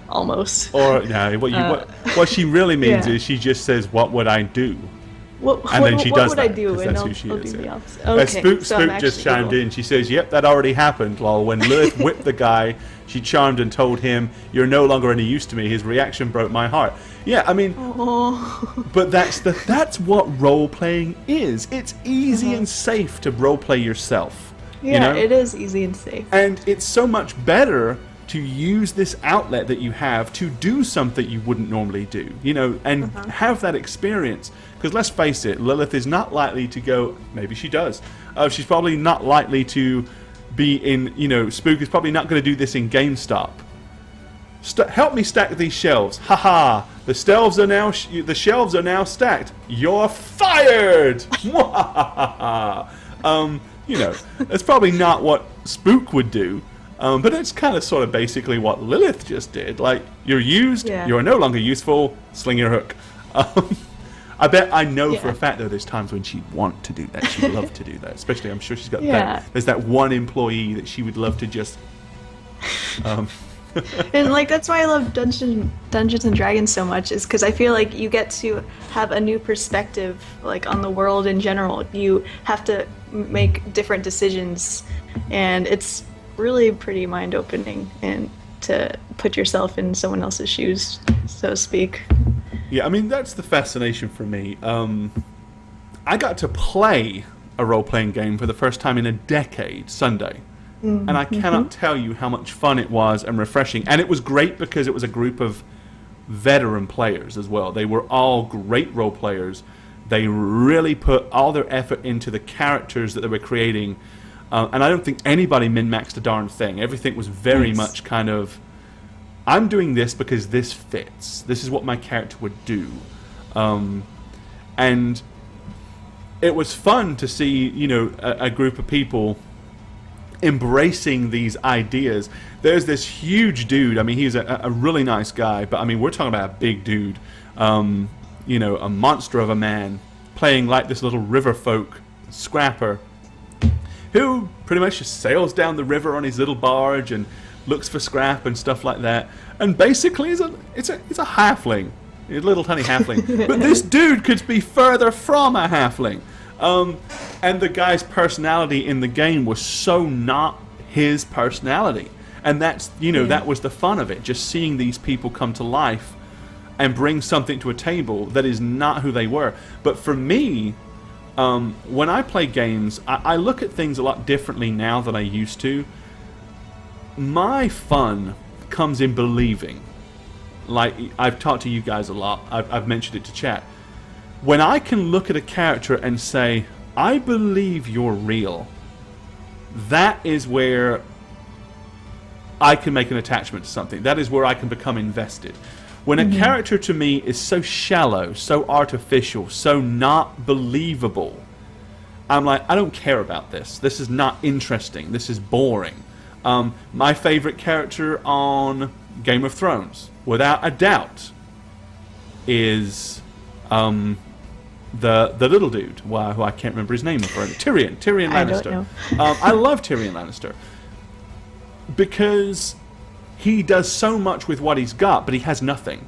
Almost. Or no, what she really means is she just says, "What would I do?" And then she does what that. would I do? And That's who she is. do the Yeah. opposite. Okay, Spook just chimed in. She says, "Yep, that already happened. Lol. When Lilith whipped the guy, she charmed and told him, 'You're no longer any use to me.' His reaction broke my heart." Yeah, I mean, but that's what role playing is. It's easy and safe to role play yourself. Yeah, you know? it is easy and safe. And it's so much better to use this outlet that you have to do something you wouldn't normally do, you know, and have that experience. Because let's face it, Lilith is not likely to go, maybe she does, she's probably not likely to be in, you know, Spook is probably not going to do this in GameStop. help me stack these shelves. Haha! The shelves are now stacked. You're fired. You know, that's probably not what Spook would do, but it's kind of sort of basically what Lilith just did. Like, you're used, you are no longer useful. Sling your hook. I bet I know for a fact though there's times when she'd want to do that. She'd love to do that. Especially, I'm sure she's got that. There's that one employee that she would love to just. And like that's why I love Dungeons and Dragons so much, is because I feel like you get to have a new perspective, like on the world in general. You have to make different decisions, and it's really pretty mind-opening, and to put yourself in someone else's shoes, so to speak. Yeah, I mean that's the fascination for me. I got to play a role-playing game for the first time in a decade Sunday. And I cannot tell you how much fun it was and refreshing. And it was great because it was a group of veteran players as well. They were all great role players. They really put all their effort into the characters that they were creating. And I don't think anybody min-maxed a darn thing. Everything was very much kind of, I'm doing this because this fits. This is what my character would do. And it was fun to see, you know, a group of people embracing these ideas. There's this huge dude. I mean, he's a really nice guy, but I mean, we're talking about a big dude. You know, a monster of a man playing like this little river folk scrapper who pretty much just sails down the river on his little barge and looks for scrap and stuff like that. And basically, he's a halfling, a little tiny halfling. But this dude could be further from a halfling. And the guy's personality in the game was so not his personality. And that's, you know, that was the fun of it. Just seeing these people come to life and bring something to a table that is not who they were. But for me, when I play games, I look at things a lot differently now than I used to. My fun comes in believing. Like, I've talked to you guys a lot. I've mentioned it to chat. When I can look at a character and say, I believe you're real, that is where I can make an attachment to something. That is where I can become invested. When a character to me is so shallow, so artificial, so not believable, I'm like, I don't care about this. This is not interesting. This is boring. My favorite character on Game of Thrones, without a doubt, is the little dude, who I can't remember his name for Tyrion Lannister. I love Tyrion Lannister because he does so much with what he's got, but he has nothing.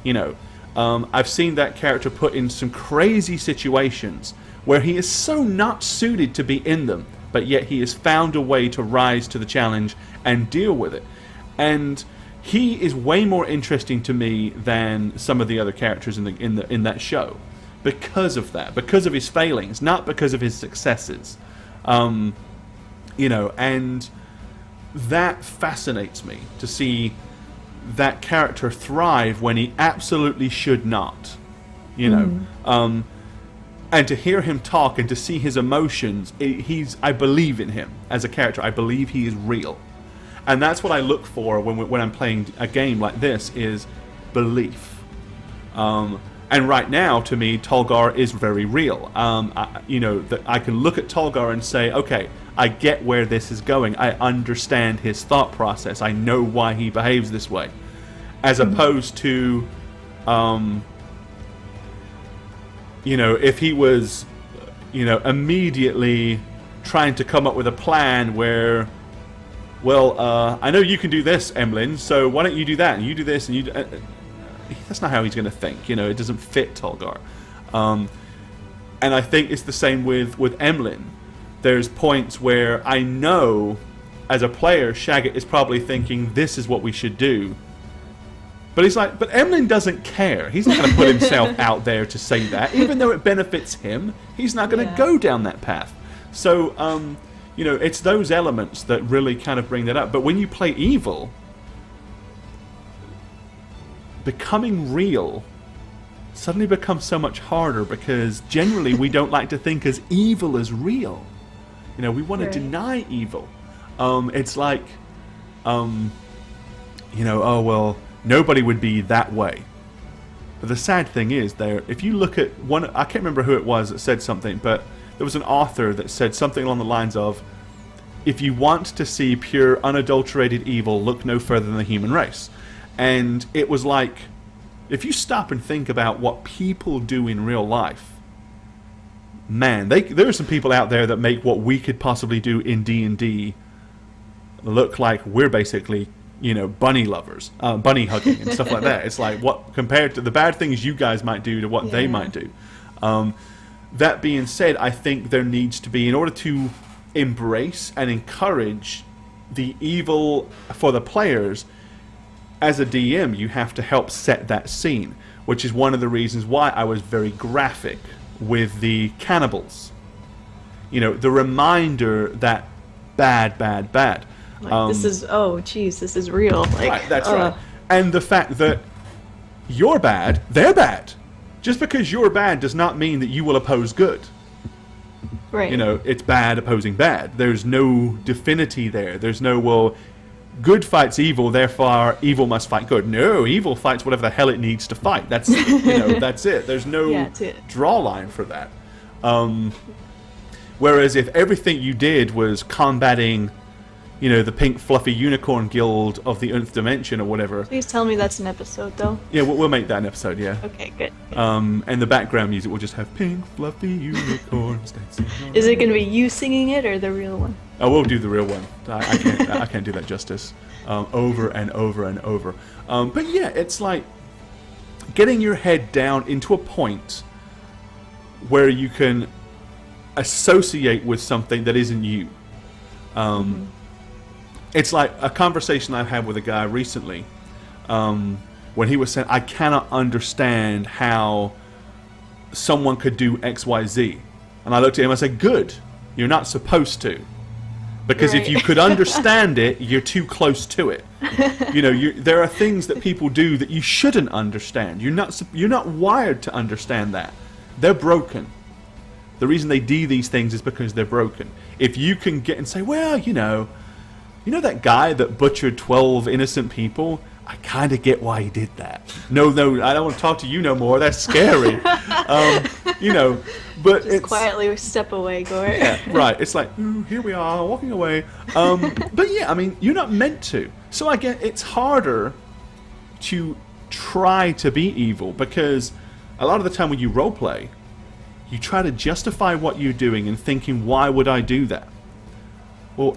You know, I've seen that character put in some crazy situations where he is so not suited to be in them, but yet he has found a way to rise to the challenge and deal with it. And he is way more interesting to me than some of the other characters in that show. Because of that, because of his failings, not because of his successes. You know, and that fascinates me to see that character thrive when he absolutely should not. You know, and to hear him talk and to see his emotions, I believe in him as a character. I believe he is real, and that's what I look for when I'm playing a game like this, is belief. And right now, to me, Tolgar is very real. You know, that I can look at Tolgar and say, okay, I get where this is going. I understand his thought process. I know why he behaves this way. As opposed to, you know, if he was, you know, immediately trying to come up with a plan where, well, I know you can do this, Emlyn, so why don't you do that, and you do this, and you do... that's not how he's going to think. You know, it doesn't fit Tolgar. And I think it's the same with Emlyn. There's points where I know, as a player, Shaggot is probably thinking, this is what we should do. But he's like, but Emlyn doesn't care. He's not going to put himself out there to say that. Even though it benefits him, he's not going to go down that path. So, you know, it's those elements that really kind of bring that up. But when you play evil, becoming real suddenly becomes so much harder, because generally we don't like to think as evil as real. You know, we want to deny evil. It's like, oh well, nobody would be that way. But the sad thing is, if you look at I can't remember who it was that said something, but there was an author that said something along the lines of, if you want to see pure, unadulterated evil, look no further than the human race. And it was like, if you stop and think about what people do in real life, man, there are some people out there that make what we could possibly do in D&D look like we're basically, bunny lovers, bunny hugging and stuff like that. It's like, what compared to the bad things you guys might do to what they might do. That being said, I think there needs to be, in order to embrace and encourage the evil for the players, as a DM, you have to help set that scene, which is one of the reasons why I was very graphic with the cannibals. The reminder that bad. Like, this is real. Like, right, that's right. And the fact that you're bad, they're bad. Just because you're bad does not mean that you will oppose good. Right. It's bad opposing bad. There's no divinity there. There's no, well, good fights evil, therefore evil must fight good. No, evil fights whatever the hell it needs to fight. That's that's it. There's no draw line for that. Whereas if everything you did was combating, the pink fluffy unicorn guild of the nth dimension or whatever. Please tell me that's an episode, though. Yeah, we'll make that an episode. Yeah. Okay, good. And the background music will just have pink fluffy unicorns dancing. Is it going to be you singing it or the real one? Oh, we'll do the real one. I can't do that justice. Over and over and over. But yeah, it's like getting your head down into a point where you can associate with something that isn't you. It's like a conversation I've had with a guy recently when he was saying, I cannot understand how someone could do X, Y, Z. And I looked at him and I said, good, you're not supposed to. Because if you could understand it, you're too close to it. There are things that people do that you shouldn't understand. You're not wired to understand that. They're broken. The reason they do these things is because they're broken. If you can get and say, well, you know that guy that butchered 12 innocent people? I kind of get why he did that. No, I don't want to talk to you no more. That's scary. But just quietly step away, Gore. Yeah, right. It's like, ooh, here we are, walking away. But yeah, I mean, you're not meant to. So I get it's harder to try to be evil because a lot of the time when you roleplay, you try to justify what you're doing and thinking, why would I do that? Well,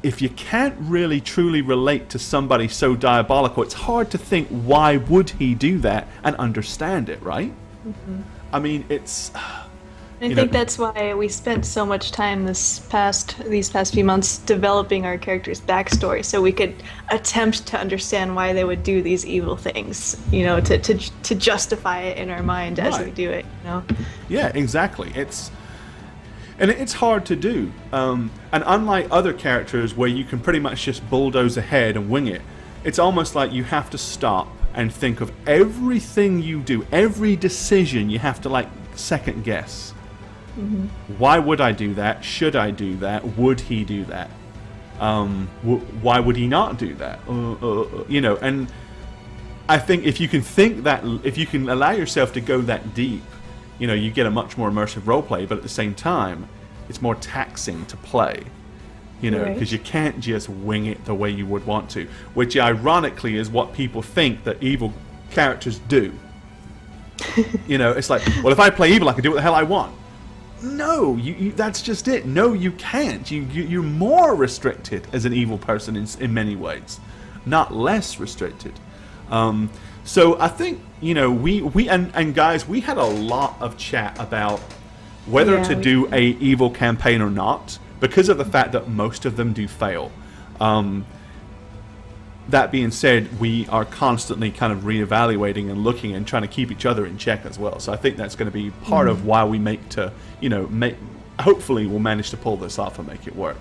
if you can't really truly relate to somebody so diabolical, it's hard to think, why would he do that and understand it, right? Mm-hmm. I mean, it's... I think that's why we spent so much time these past few months developing our characters' backstory, so we could attempt to understand why they would do these evil things, to justify it in our mind as we do it, Yeah, exactly. It's hard to do. And unlike other characters where you can pretty much just bulldoze ahead and wing it, it's almost like you have to stop and think of everything you do, every decision you have to second guess. Mm-hmm. Why would I do that? Should I do that? Would he do that? Why would he not do that? And I think if you can allow yourself to go that deep, you get a much more immersive roleplay, but at the same time, it's more taxing to play, because you can't just wing it the way you would want to, which ironically is what people think that evil characters do. It's like, well, if I play evil, I can do what the hell I want. No, that's just it. No, you can't. You're more restricted as an evil person in many ways, not less restricted. So I think, we and guys, we had a lot of chat about whether to do a evil campaign or not, because of the fact that most of them do fail. That being said, we are constantly kind of reevaluating and looking and trying to keep each other in check as well. So I think that's going to be part of why we hopefully we'll manage to pull this off and make it work.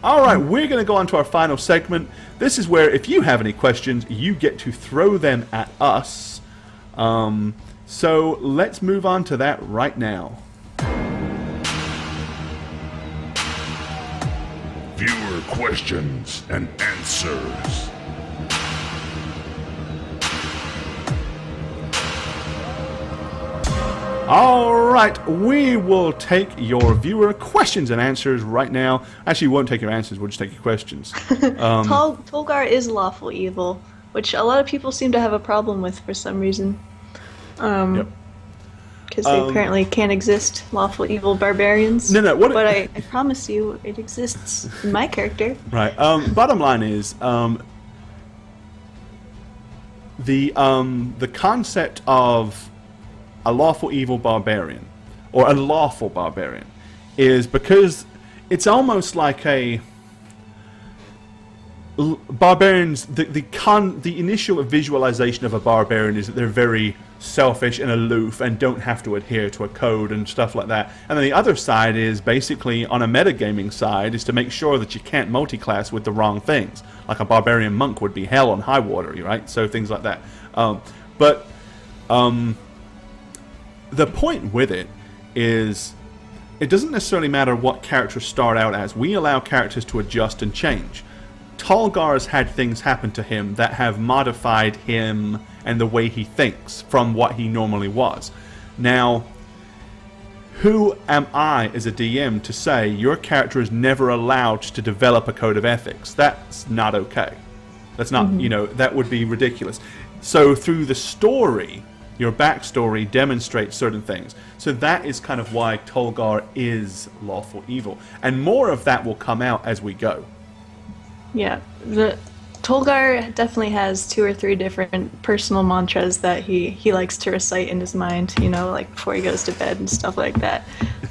All right, we're going to go on to our final segment. This is where if you have any questions, you get to throw them at us. So let's move on to that right now. Viewer questions and answers. All right, we will take your viewer questions and answers right now. Actually, we won't take your answers, we'll just take your questions. Tolgar is lawful evil, which a lot of people seem to have a problem with for some reason. Yep. Because they apparently can't exist lawful evil barbarians. No, but I promise you, it exists in my character. Right. Bottom line is, the concept of a lawful evil barbarian, or a lawful barbarian, is because it's almost like a barbarians. The initial visualization of a barbarian is that they're very selfish and aloof and don't have to adhere to a code and stuff like that. And then the other side is basically, on a metagaming side, is to make sure that you can't multi-class with the wrong things. Like a barbarian monk would be hell on high water, right? So things like that. The point with it is, it doesn't necessarily matter what characters start out as. We allow characters to adjust and change. Tolgar's had things happen to him that have modified him and the way he thinks from what he normally was. Now, who am I as a DM to say your character is never allowed to develop a code of ethics? That's not okay. That's not, that would be ridiculous. So through the story, your backstory demonstrates certain things. So that is kind of why Tolgar is lawful evil. And more of that will come out as we go. Yeah, Tolgar definitely has 2 or 3 different personal mantras that he likes to recite in his mind, like before he goes to bed and stuff like that.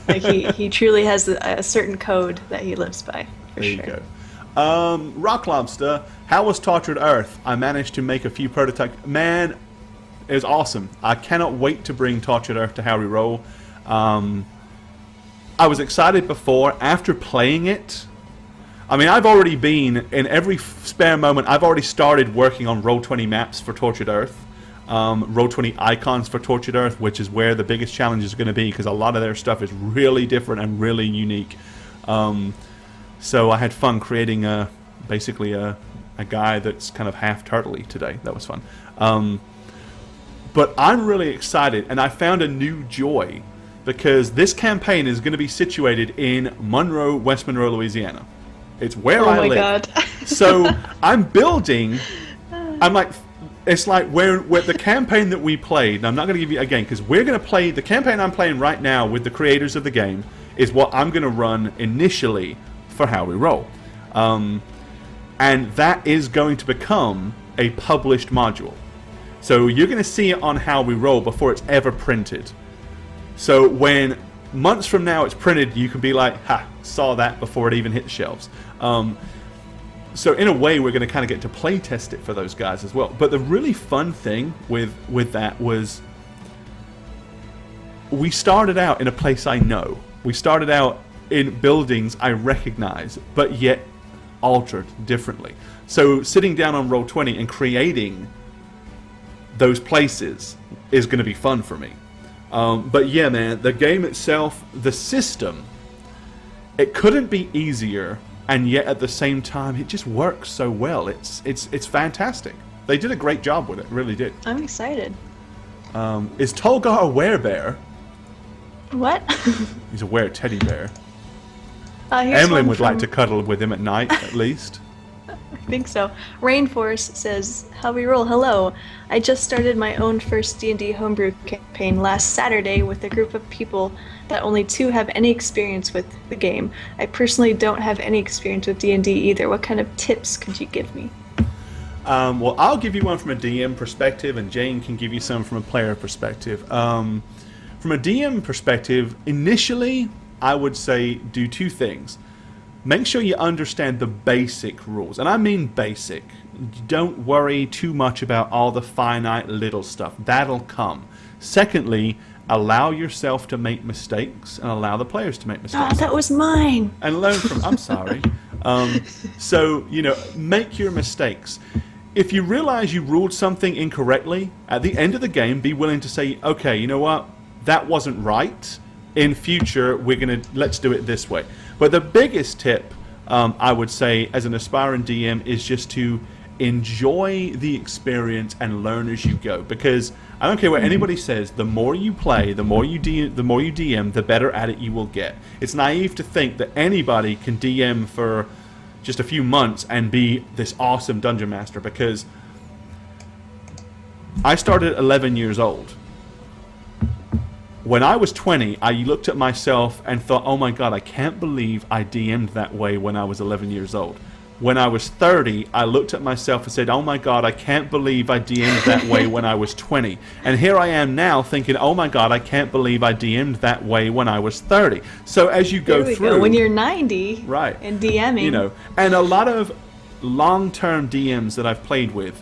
Like he truly has a certain code that he lives by, for there sure. You go. Rock Lobster, how was Tortured Earth? I managed to make a few prototypes. Man, it was awesome. I cannot wait to bring Tortured Earth to Howreroll. I was excited before. After playing it, I mean, I've already been, in every spare moment, I've already started working on Roll20 maps for Tortured Earth, Roll20 icons for Tortured Earth, which is where the biggest challenge is going to be, because a lot of their stuff is really different and really unique. So I had fun creating basically a guy that's kind of half turtley today. That was fun. But I'm really excited, and I found a new joy, because this campaign is going to be situated in Monroe, West Monroe, Louisiana. It's where I live. Oh my god. So I'm building. It's like where the campaign that we played. And I'm not going to give you again, because we're going to play the campaign I'm playing right now with the creators of the game is what I'm going to run initially for Howreroll, and that is going to become a published module. So you're going to see it on Howreroll before it's ever printed. So when months from now it's printed, you can be like, ha, saw that before it even hit the shelves. So in a way, we're going to kind of get to play test it for those guys as well. But the really fun thing with that was, we started out in a place I know. We started out in buildings I recognize, but yet altered differently. So sitting down on Roll20 and creating those places is going to be fun for me. But yeah, man, the game itself, the system, it couldn't be easier, and yet at the same time, it just works so well. It's fantastic. They did a great job with it, really did. I'm excited. Is Tolgar a werebear? What? He's a were teddy bear. Here's Emlyn one would like from- to cuddle with him at night, at least. I think so. Rainforest says, Howreroll, hello. I just started my own first D&D homebrew campaign last Saturday with a group of people that only 2 have any experience with the game. I personally don't have any experience with D&D either. What kind of tips could you give me? Well, I'll give you one from a DM perspective, and Jane can give you some from a player perspective. From a DM perspective, initially, I would say do 2 things. Make sure you understand the basic rules, and I mean basic. Don't worry too much about all the finite little stuff. That'll come. Secondly, allow yourself to make mistakes and allow the players to make mistakes. Oh, that was mine. And learn from, I'm sorry. So, make your mistakes. If you realize you ruled something incorrectly, at the end of the game, be willing to say, okay, you know what? That wasn't right. In future, let's do it this way. But the biggest tip, I would say, as an aspiring DM, is just to enjoy the experience and learn as you go, because I don't care what anybody says, the more you play, the more you DM, the better at it you will get. It's naive to think that anybody can DM for just a few months and be this awesome dungeon master, because I started at 11 years old. When I was 20, I looked at myself and thought, oh my god, I can't believe I DM'd that way when I was 11 years old. When I was 30, I looked at myself and said, oh my god, I can't believe I DM'd that way when I was 20. And here I am now thinking, oh my god, I can't believe I DM'd that way when I was 30. So as you go through... When you're 90 right, and DMing... You know, and a lot of long-term DMs that I've played with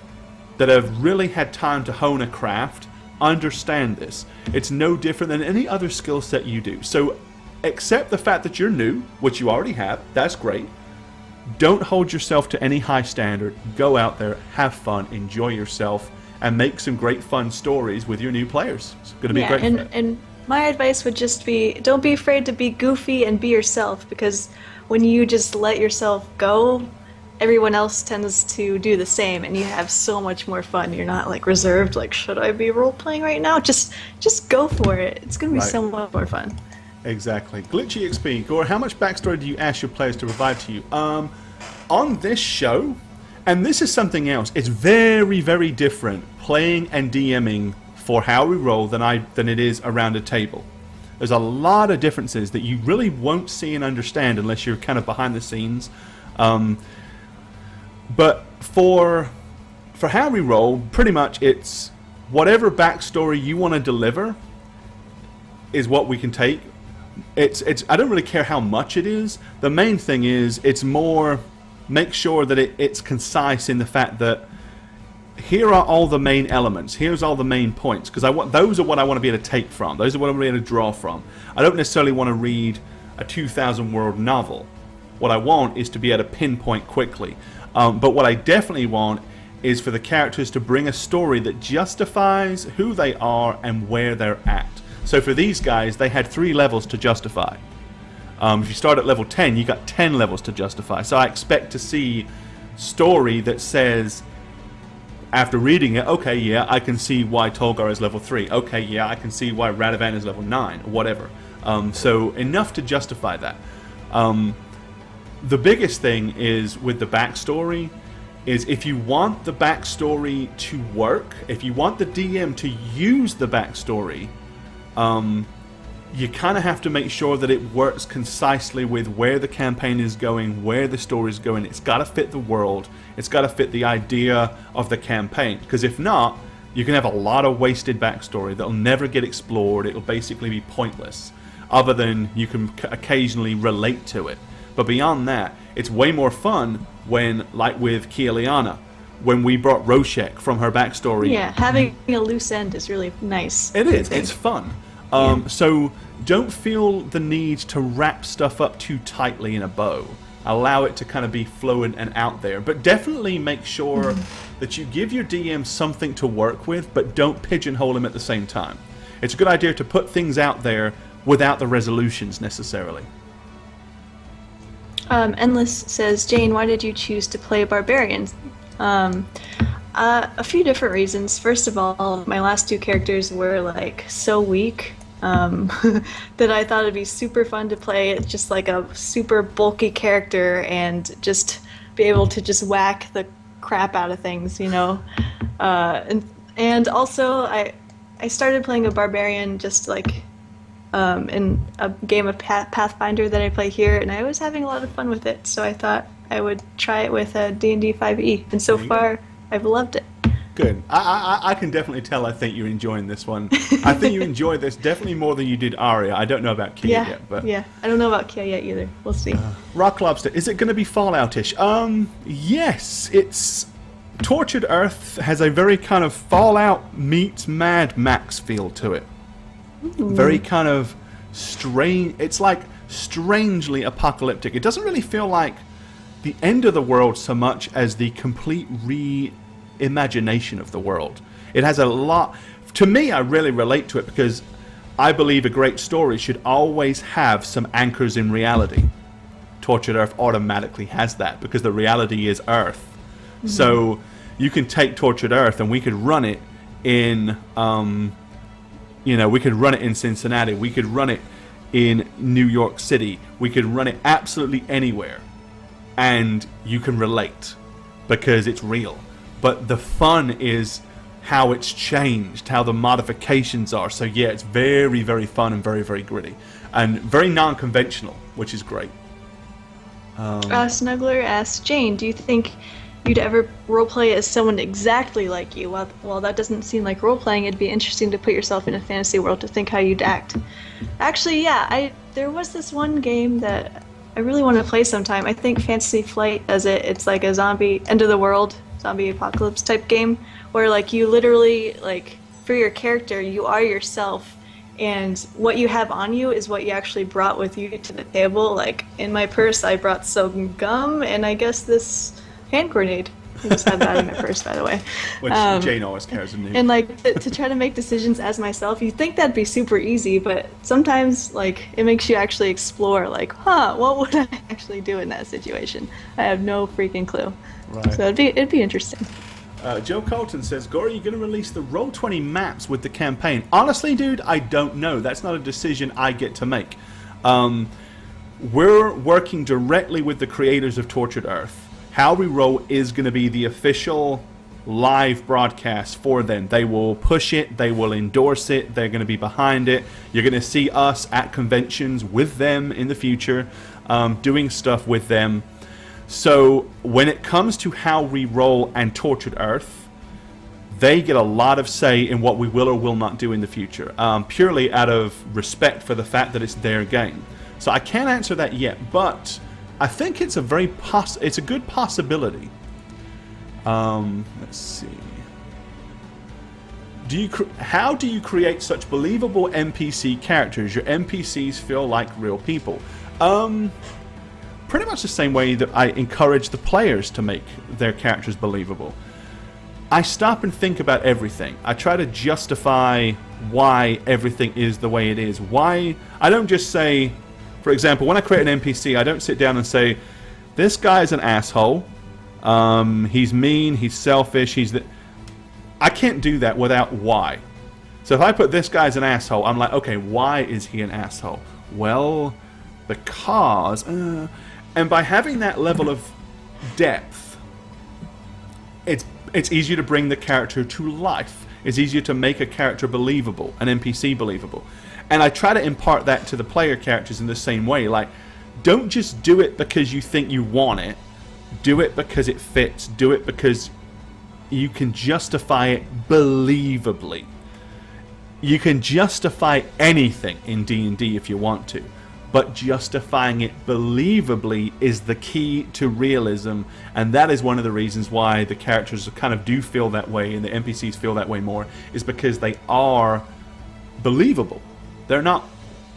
that have really had time to hone a craft understand this. It's no different than any other skill set you do. So accept the fact that you're new, which you already have. That's great. Don't hold yourself to any high standard. Go out there, have fun, enjoy yourself, and make some great fun stories with your new players. It's going to be great. And my advice would just be, don't be afraid to be goofy and be yourself, because when you just let yourself go, everyone else tends to do the same, and you have so much more fun. You're not like reserved, like, should I be role-playing right now? Just go for it. It's going to be so much more fun. Exactly. Glitchy XP, Gore, how much backstory do you ask your players to provide to you? On this show, and this is something else, it's very, very different playing and DMing for Howreroll than it is around a table. There's a lot of differences that you really won't see and understand unless you're kind of behind the scenes. But for Howreroll, pretty much it's whatever backstory you want to deliver is what we can take. It's I don't really care how much it is. The main thing is it's more make sure that it's concise in the fact that here are all the main elements. Here's all the main points, because those are what I want to be able to take from. Those are what I want to be able to draw from. I don't necessarily want to read a 2,000 word novel. What I want is to be able to pinpoint quickly. But what I definitely want is for the characters to bring a story that justifies who they are and where they're at. So for these guys, they had 3 levels to justify. If you start at level 10, you got 10 levels to justify. So I expect to see story that says, after reading it, okay, yeah, I can see why Tolgar is level 3. Okay, yeah, I can see why Radovan is level 9, or whatever. So enough to justify that. The biggest thing is with the backstory is if you want the backstory to work, if you want the DM to use the backstory, you kind of have to make sure that it works concisely with where the campaign is going, where the story is going. It's got to fit the world. It's got to fit the idea of the campaign. Because if not, you can have a lot of wasted backstory that'll never get explored. It'll basically be pointless, other than you can occasionally relate to it. But beyond that, it's way more fun when, like with Kieliana, when we brought Roshek from her backstory. Yeah, having a loose end is really nice. It is. It's fun. So don't feel the need to wrap stuff up too tightly in a bow. Allow it to kind of be fluid and out there. But definitely make sure that you give your DM something to work with, but don't pigeonhole him at the same time. It's a good idea to put things out there without the resolutions necessarily. Endless says, Jane, why did you choose to play Barbarian? A few different reasons. First of all, my last 2 characters were like so weak that I thought it'd be super fun to play just like a super bulky character and just be able to just whack the crap out of things, you know. And also I started playing a Barbarian just like in a game of Pathfinder that I play here, and I was having a lot of fun with it, so I thought I would try it with D&D 5e, and so far I've loved it. Good. I can definitely tell I think you're enjoying this one. I think you enjoy this definitely more than you did Aria. I don't know about Kia yet, but... Yeah, I don't know about Kia yet either. We'll see. Rock Lobster, is it going to be Fallout-ish? Yes, it's... Tortured Earth has a very kind of Fallout meets Mad Max feel to it. Very kind of strange. It's like strangely apocalyptic. It doesn't really feel like the end of the world so much as the complete reimagination of the world. It has a lot. To me, I really relate to it because I believe a great story should always have some anchors in reality. Tortured Earth automatically has that because the reality is Earth. So you can take Tortured Earth and we could run it in, we could run it in Cincinnati. We could run it in New York City. We could run it absolutely anywhere. And you can relate because it's real. But the fun is how it's changed, how the modifications are. So yeah, it's very, very fun and very, very gritty. And very non-conventional, which is great. Snuggler asks, Jane, do you think you'd ever roleplay as someone exactly like you? While that doesn't seem like roleplaying, it'd be interesting to put yourself in a fantasy world to think how you'd act. Actually, yeah, there was this one game that I really want to play sometime. I think Fantasy Flight does it. It's like a zombie, end of the world, zombie apocalypse type game, where like you literally, like, for your character, you are yourself, and what you have on you is what you actually brought with you to the table. Like, in my purse, I brought some gum, and I guess this hand grenade. I just have that in my purse, by the way. Which Jane always carries in. And like to try to make decisions as myself, you think that'd be super easy, but sometimes like it makes you actually explore. Like, what would I actually do in that situation? I have no freaking clue. Right. So it'd be interesting. Joe Colton says, Gory, are you going to release the Roll20 maps with the campaign? Honestly, dude, I don't know. That's not a decision I get to make. We're working directly with the creators of Tortured Earth. Howreroll is going to be the official live broadcast for them. They will push it. They will endorse it. They're going to be behind it. You're going to see us at conventions with them in the future, doing stuff with them. So when it comes to Howreroll and Tortured Earth, they get a lot of say in what we will or will not do in the future, purely out of respect for the fact that it's their game. So I can't answer that yet, but I think it's a it's a good possibility. Let's see. How do you create such believable NPC characters? Your NPCs feel like real people. Pretty much the same way that I encourage the players to make their characters believable. I stop and think about everything. I try to justify why everything is the way it is. Why I don't just say, for example, when I create an NPC, I don't sit down and say, this guy's an asshole. He's mean, he's selfish, I can't do that without why. So if I put this guy's an asshole, I'm like, okay, why is he an asshole? Well, because... And by having that level of depth, it's easier to bring the character to life. It's easier to make a character believable, an NPC believable. And I try to impart that to the player characters in the same way. Like, don't just do it because you think you want it. Do it because it fits. Do it because you can justify it believably. You can justify anything in D&D if you want to. But justifying it believably is the key to realism, and that is one of the reasons why the characters kind of do feel that way, and the NPCs feel that way more, is because they are believable. They're not,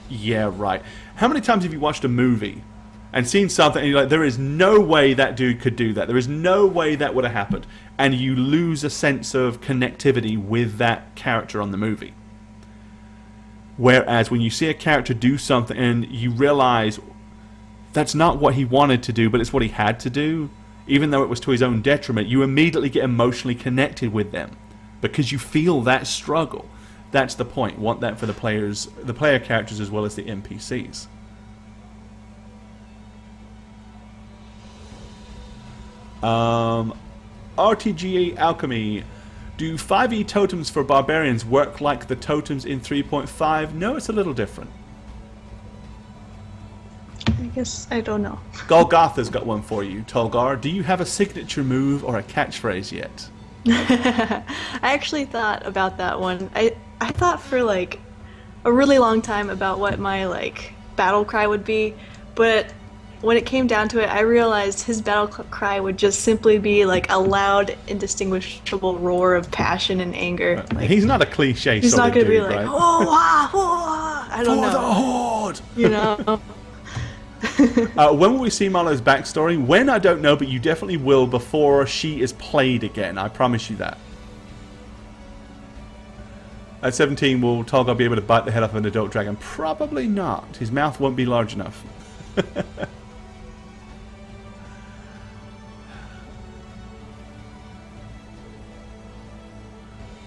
yeah, right. How many times have you watched a movie and seen something and you're like, there is no way that dude could do that. There is no way that would have happened. And you lose a sense of connectivity with that character on the movie. Whereas when you see a character do something and you realize that's not what he wanted to do, but it's what he had to do, even though it was to his own detriment, you immediately get emotionally connected with them because you feel that struggle. That's the point. Want that for the players, the player characters as well as the NPCs. RTGA Alchemy. Do 5e totems for barbarians work like the totems in 3.5? No, it's a little different. I guess I don't know. Golgotha's got one for you. Tolgar, do you have a signature move or a catchphrase yet? I actually thought about that one. I thought for like a really long time about what my like battle cry would be, but when it came down to it, I realized his battle cry would just simply be like a loud, indistinguishable roar of passion and anger. Like, he's not a cliche. He's not going to be like, right? oh, ah, oh, ah. I don't know. For the Horde! You know. When will we see Marlowe's backstory? When, I don't know, but you definitely will before she is played again. I promise you that. At 17, will Tolgar be able to bite the head off an adult dragon? Probably not. His mouth won't be large enough.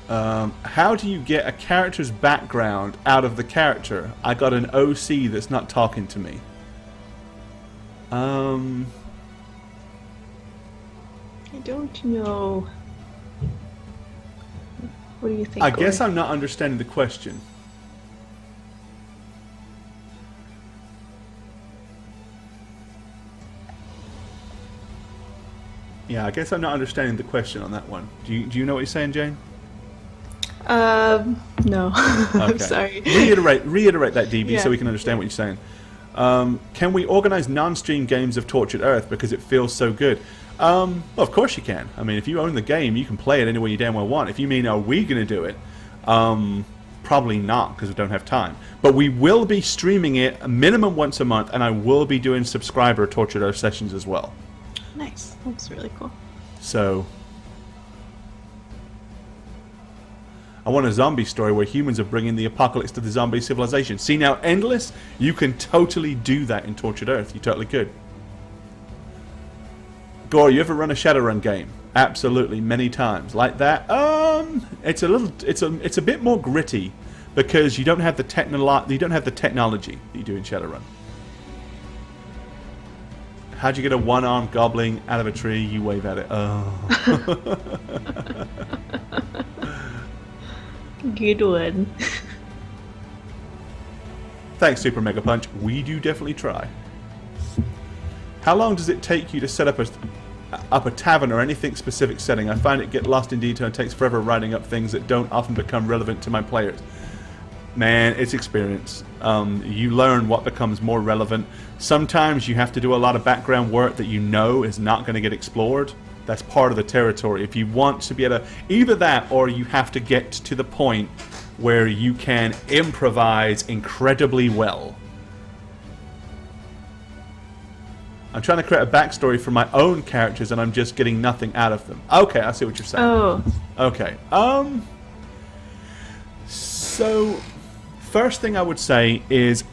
How do you get a character's background out of the character? I got an OC that's not talking to me. I don't know. What do you think? I guess Corey? I'm not understanding the question. Yeah, I guess I'm not understanding the question on that one. Do you know what you're saying, Jane? No. I'm Okay. sorry. Reiterate that, DB, Yeah, so we can understand what you're saying. Can we organize non-stream games of Tortured Earth because it feels so good? Well, of course you can. I mean, if you own the game, you can play it any way you damn well want. If you mean, are we going to do it? Probably not, because we don't have time. But we will be streaming it a minimum once a month, and I will be doing subscriber Tortured Earth sessions as well. Nice. That's really cool. So, I want a zombie story where humans are bringing the apocalypse to the zombie civilization. See, now, Endless, you can totally do that in Tortured Earth. You totally could. Gore, you ever run a Shadowrun game? Absolutely, many times. Like that? It's a bit more gritty because you don't have the technology that you do in Shadowrun. How'd you get a one-armed goblin out of a tree? You wave at it. Oh. Good one. Thanks, Super Mega Punch. We do definitely try. How long does it take you to set up a tavern or anything specific setting? I find it get lost in detail and takes forever writing up things that don't often become relevant to my players. Man, it's experience. You learn what becomes more relevant. Sometimes you have to do a lot of background work that you know is not going to get explored. That's part of the territory. If you want to be able to... Either that, or you have to get to the point where you can improvise incredibly well. I'm trying to create a backstory for my own characters, and I'm just getting nothing out of them. Okay, I see what you're saying. Oh. Okay. So, first thing I would say is,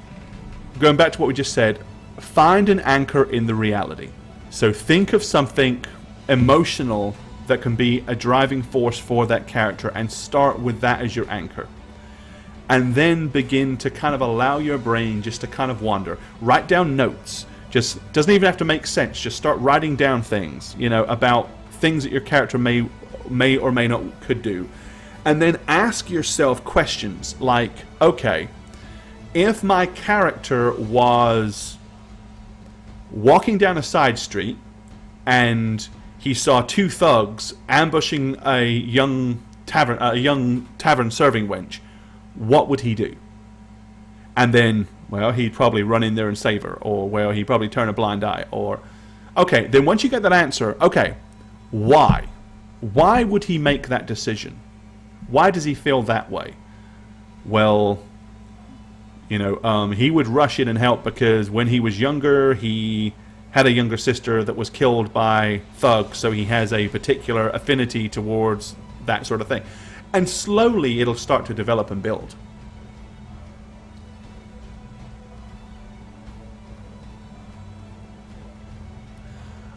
going back to what we just said, find an anchor in the reality. So think of something emotional that can be a driving force for that character and start with that as your anchor. And then begin to kind of allow your brain just to kind of wander. Write down notes. Just doesn't even have to make sense. Just start writing down things, about things that your character may or may not could do. And then ask yourself questions like, okay, if my character was walking down a side street and he saw two thugs ambushing a young tavern serving wench, what would he do? And then, well, he'd probably run in there and save her, or, well, he'd probably turn a blind eye, or... Okay, then once you get that answer, okay, why? Why would he make that decision? Why does he feel that way? Well, he would rush in and help because when he was younger, he had a younger sister that was killed by thugs, so he has a particular affinity towards that sort of thing. And slowly it'll start to develop and build.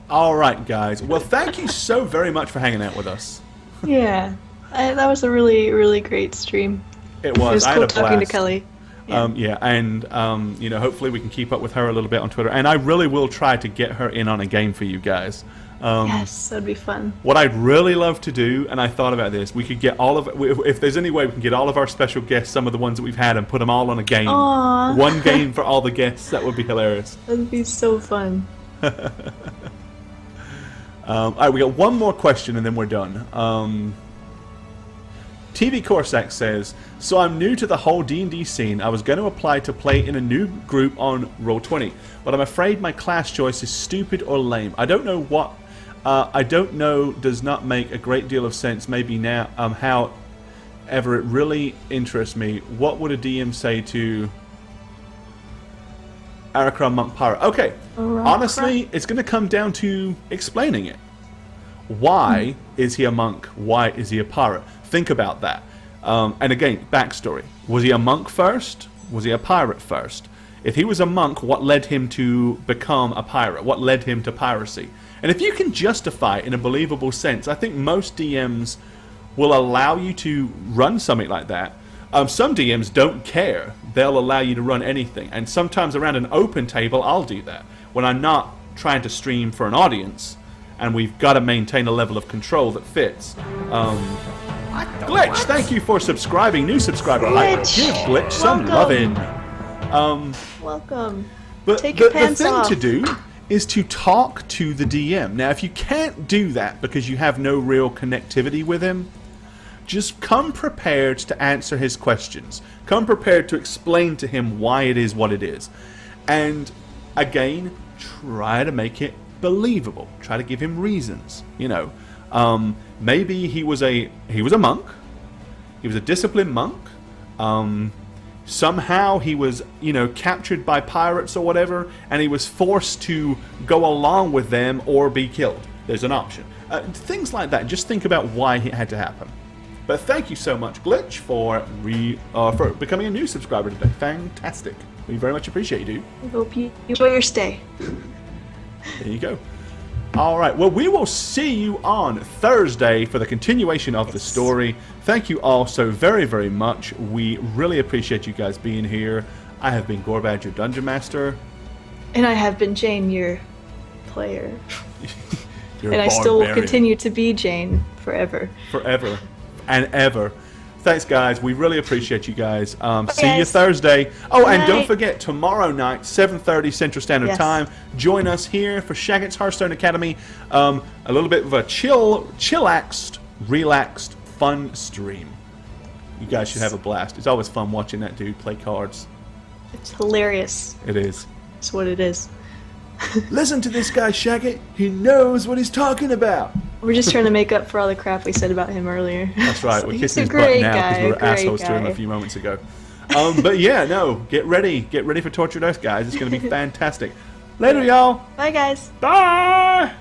Alright, guys. Well, thank you so very much for hanging out with us. Yeah. That was a really, really great stream. It was. It was I cool had a talking to blast. Kelly. Yeah. And hopefully we can keep up with her a little bit on Twitter. And I really will try to get her in on a game for you guys. Yes, that'd be fun. What I'd really love to do, and I thought about this, we could get if there's any way we can get all of our special guests, some of the ones that we've had, and put them all on a game. Aww. One game for all the guests. That would be hilarious. That'd be so fun. All right, we got one more question and then we're done. TV Corsac says, so I'm new to the whole D&D scene. I was going to apply to play in a new group on Roll20, but I'm afraid my class choice is stupid or lame. I don't know what... I don't know does not make a great deal of sense. Maybe now, however, it really interests me. What would a DM say to Arakra Monk Pirate? Okay, honestly, it's going to come down to explaining it. Why is he a monk? Why is he a pirate? Think about that. And again, backstory. Was he a monk first? Was he a pirate first? If he was a monk, what led him to become a pirate? What led him to piracy? And if you can justify it in a believable sense, I think most DMs will allow you to run something like that. Some DMs don't care. They'll allow you to run anything. And sometimes around an open table, I'll do that. When I'm not trying to stream for an audience, and we've got to maintain a level of control that fits. Glitch, thank you for subscribing. New subscriber. Give Glitch some loving. Welcome. But Take your the pants thing off. to do is to talk to the DM. Now, if you can't do that because you have no real connectivity with him, just come prepared to answer his questions. Come prepared to explain to him why it is what it is. And again, try to make it believable. Try to give him reasons. Maybe he was a monk. He was a disciplined monk. Somehow he was, captured by pirates or whatever, and he was forced to go along with them or be killed. There's an option. Things like that. Just think about why it had to happen. But thank you so much, Glitch, for becoming a new subscriber today. Fantastic. We very much appreciate you, dude. I hope you enjoy your stay. There you go. All right. Well, we will see you on Thursday for the continuation of the story. Thank you all so very, very much. We really appreciate you guys being here. I have been Gorbad, your Dungeon Master. And I have been Jane, your player. You're And a I still will barbarian. continue to be Jane forever. Forever and ever. Thanks, guys. We really appreciate you guys. See you guys. Thursday. Oh, Good and don't night. forget, tomorrow night, 7:30 Central Standard Yes. Time, join us here for Shaggett's Hearthstone Academy. A little bit of a chillaxed, relaxed, fun stream. You guys should have a blast. It's always fun watching that dude play cards. It's hilarious. It is. It's what it is. Listen to this guy, Shaggett. He knows what he's talking about. We're just trying to make up for all the crap we said about him earlier. That's right. So We're he's kissing a his butt great now because guy, we were great assholes to him guy. a few moments ago. But yeah, no. Get ready. Get ready for Tortured Earth, guys. It's going to be fantastic. Later, y'all. Bye, guys. Bye!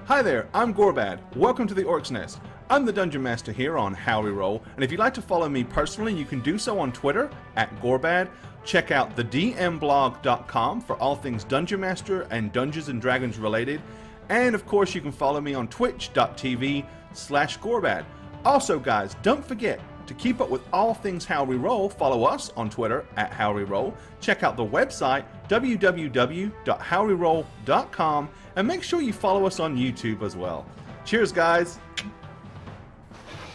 Hi there, I'm Gorbad. Welcome to the Orc's Nest. I'm the Dungeon Master here on Howreroll, and if you'd like to follow me personally, you can do so on Twitter @Gorbad. Check out thedmblog.com for all things Dungeon Master and Dungeons and Dragons related. And of course, you can follow me on twitch.tv/Gorbad. Also, guys, don't forget to keep up with all things Howreroll, follow us on Twitter @Howreroll. Check out the website www.howreroll.com and make sure you follow us on YouTube as well. Cheers, guys.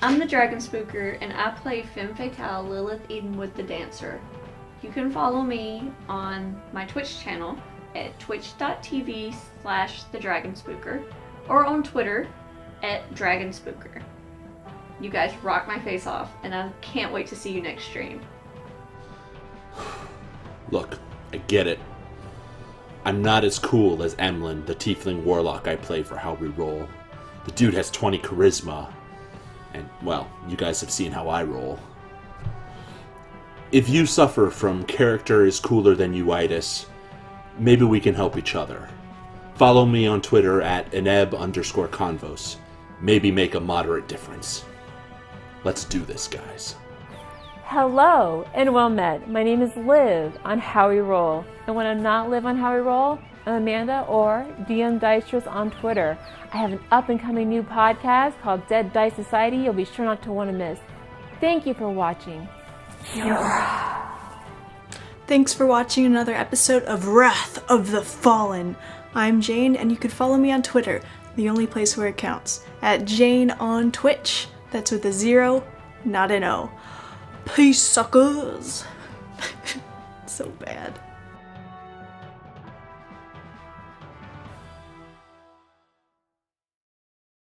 I'm the Dragon Spooker, and I play Femme Fatale Lilith Edenwood the Dancer. You can follow me on my Twitch channel at twitch.tv/thedragonspooker or on Twitter @dragonspooker. You guys rock my face off, and I can't wait to see you next stream. Look, I get it. I'm not as cool as Emlyn, the tiefling warlock I play for Howreroll. The dude has 20 charisma. And, well, you guys have seen how I roll. If you suffer from character is cooler than you-itis, maybe we can help each other. Follow me on Twitter @eneb_convos. Maybe make a moderate difference. Let's do this, guys. Hello and well met. My name is Liv on Howreroll. And when I'm not Liv on Howreroll, I'm Amanda or DM Diceress on Twitter. I have an up-and-coming new podcast called Dead Dice Society you'll be sure not to want to miss. Thank you for watching. Thanks for watching another episode of Wrath of the Fallen. I'm Jane, and you can follow me on Twitter, the only place where it counts, @Jane on Twitch. That's with a 0, not an O. Peace, suckers. So bad.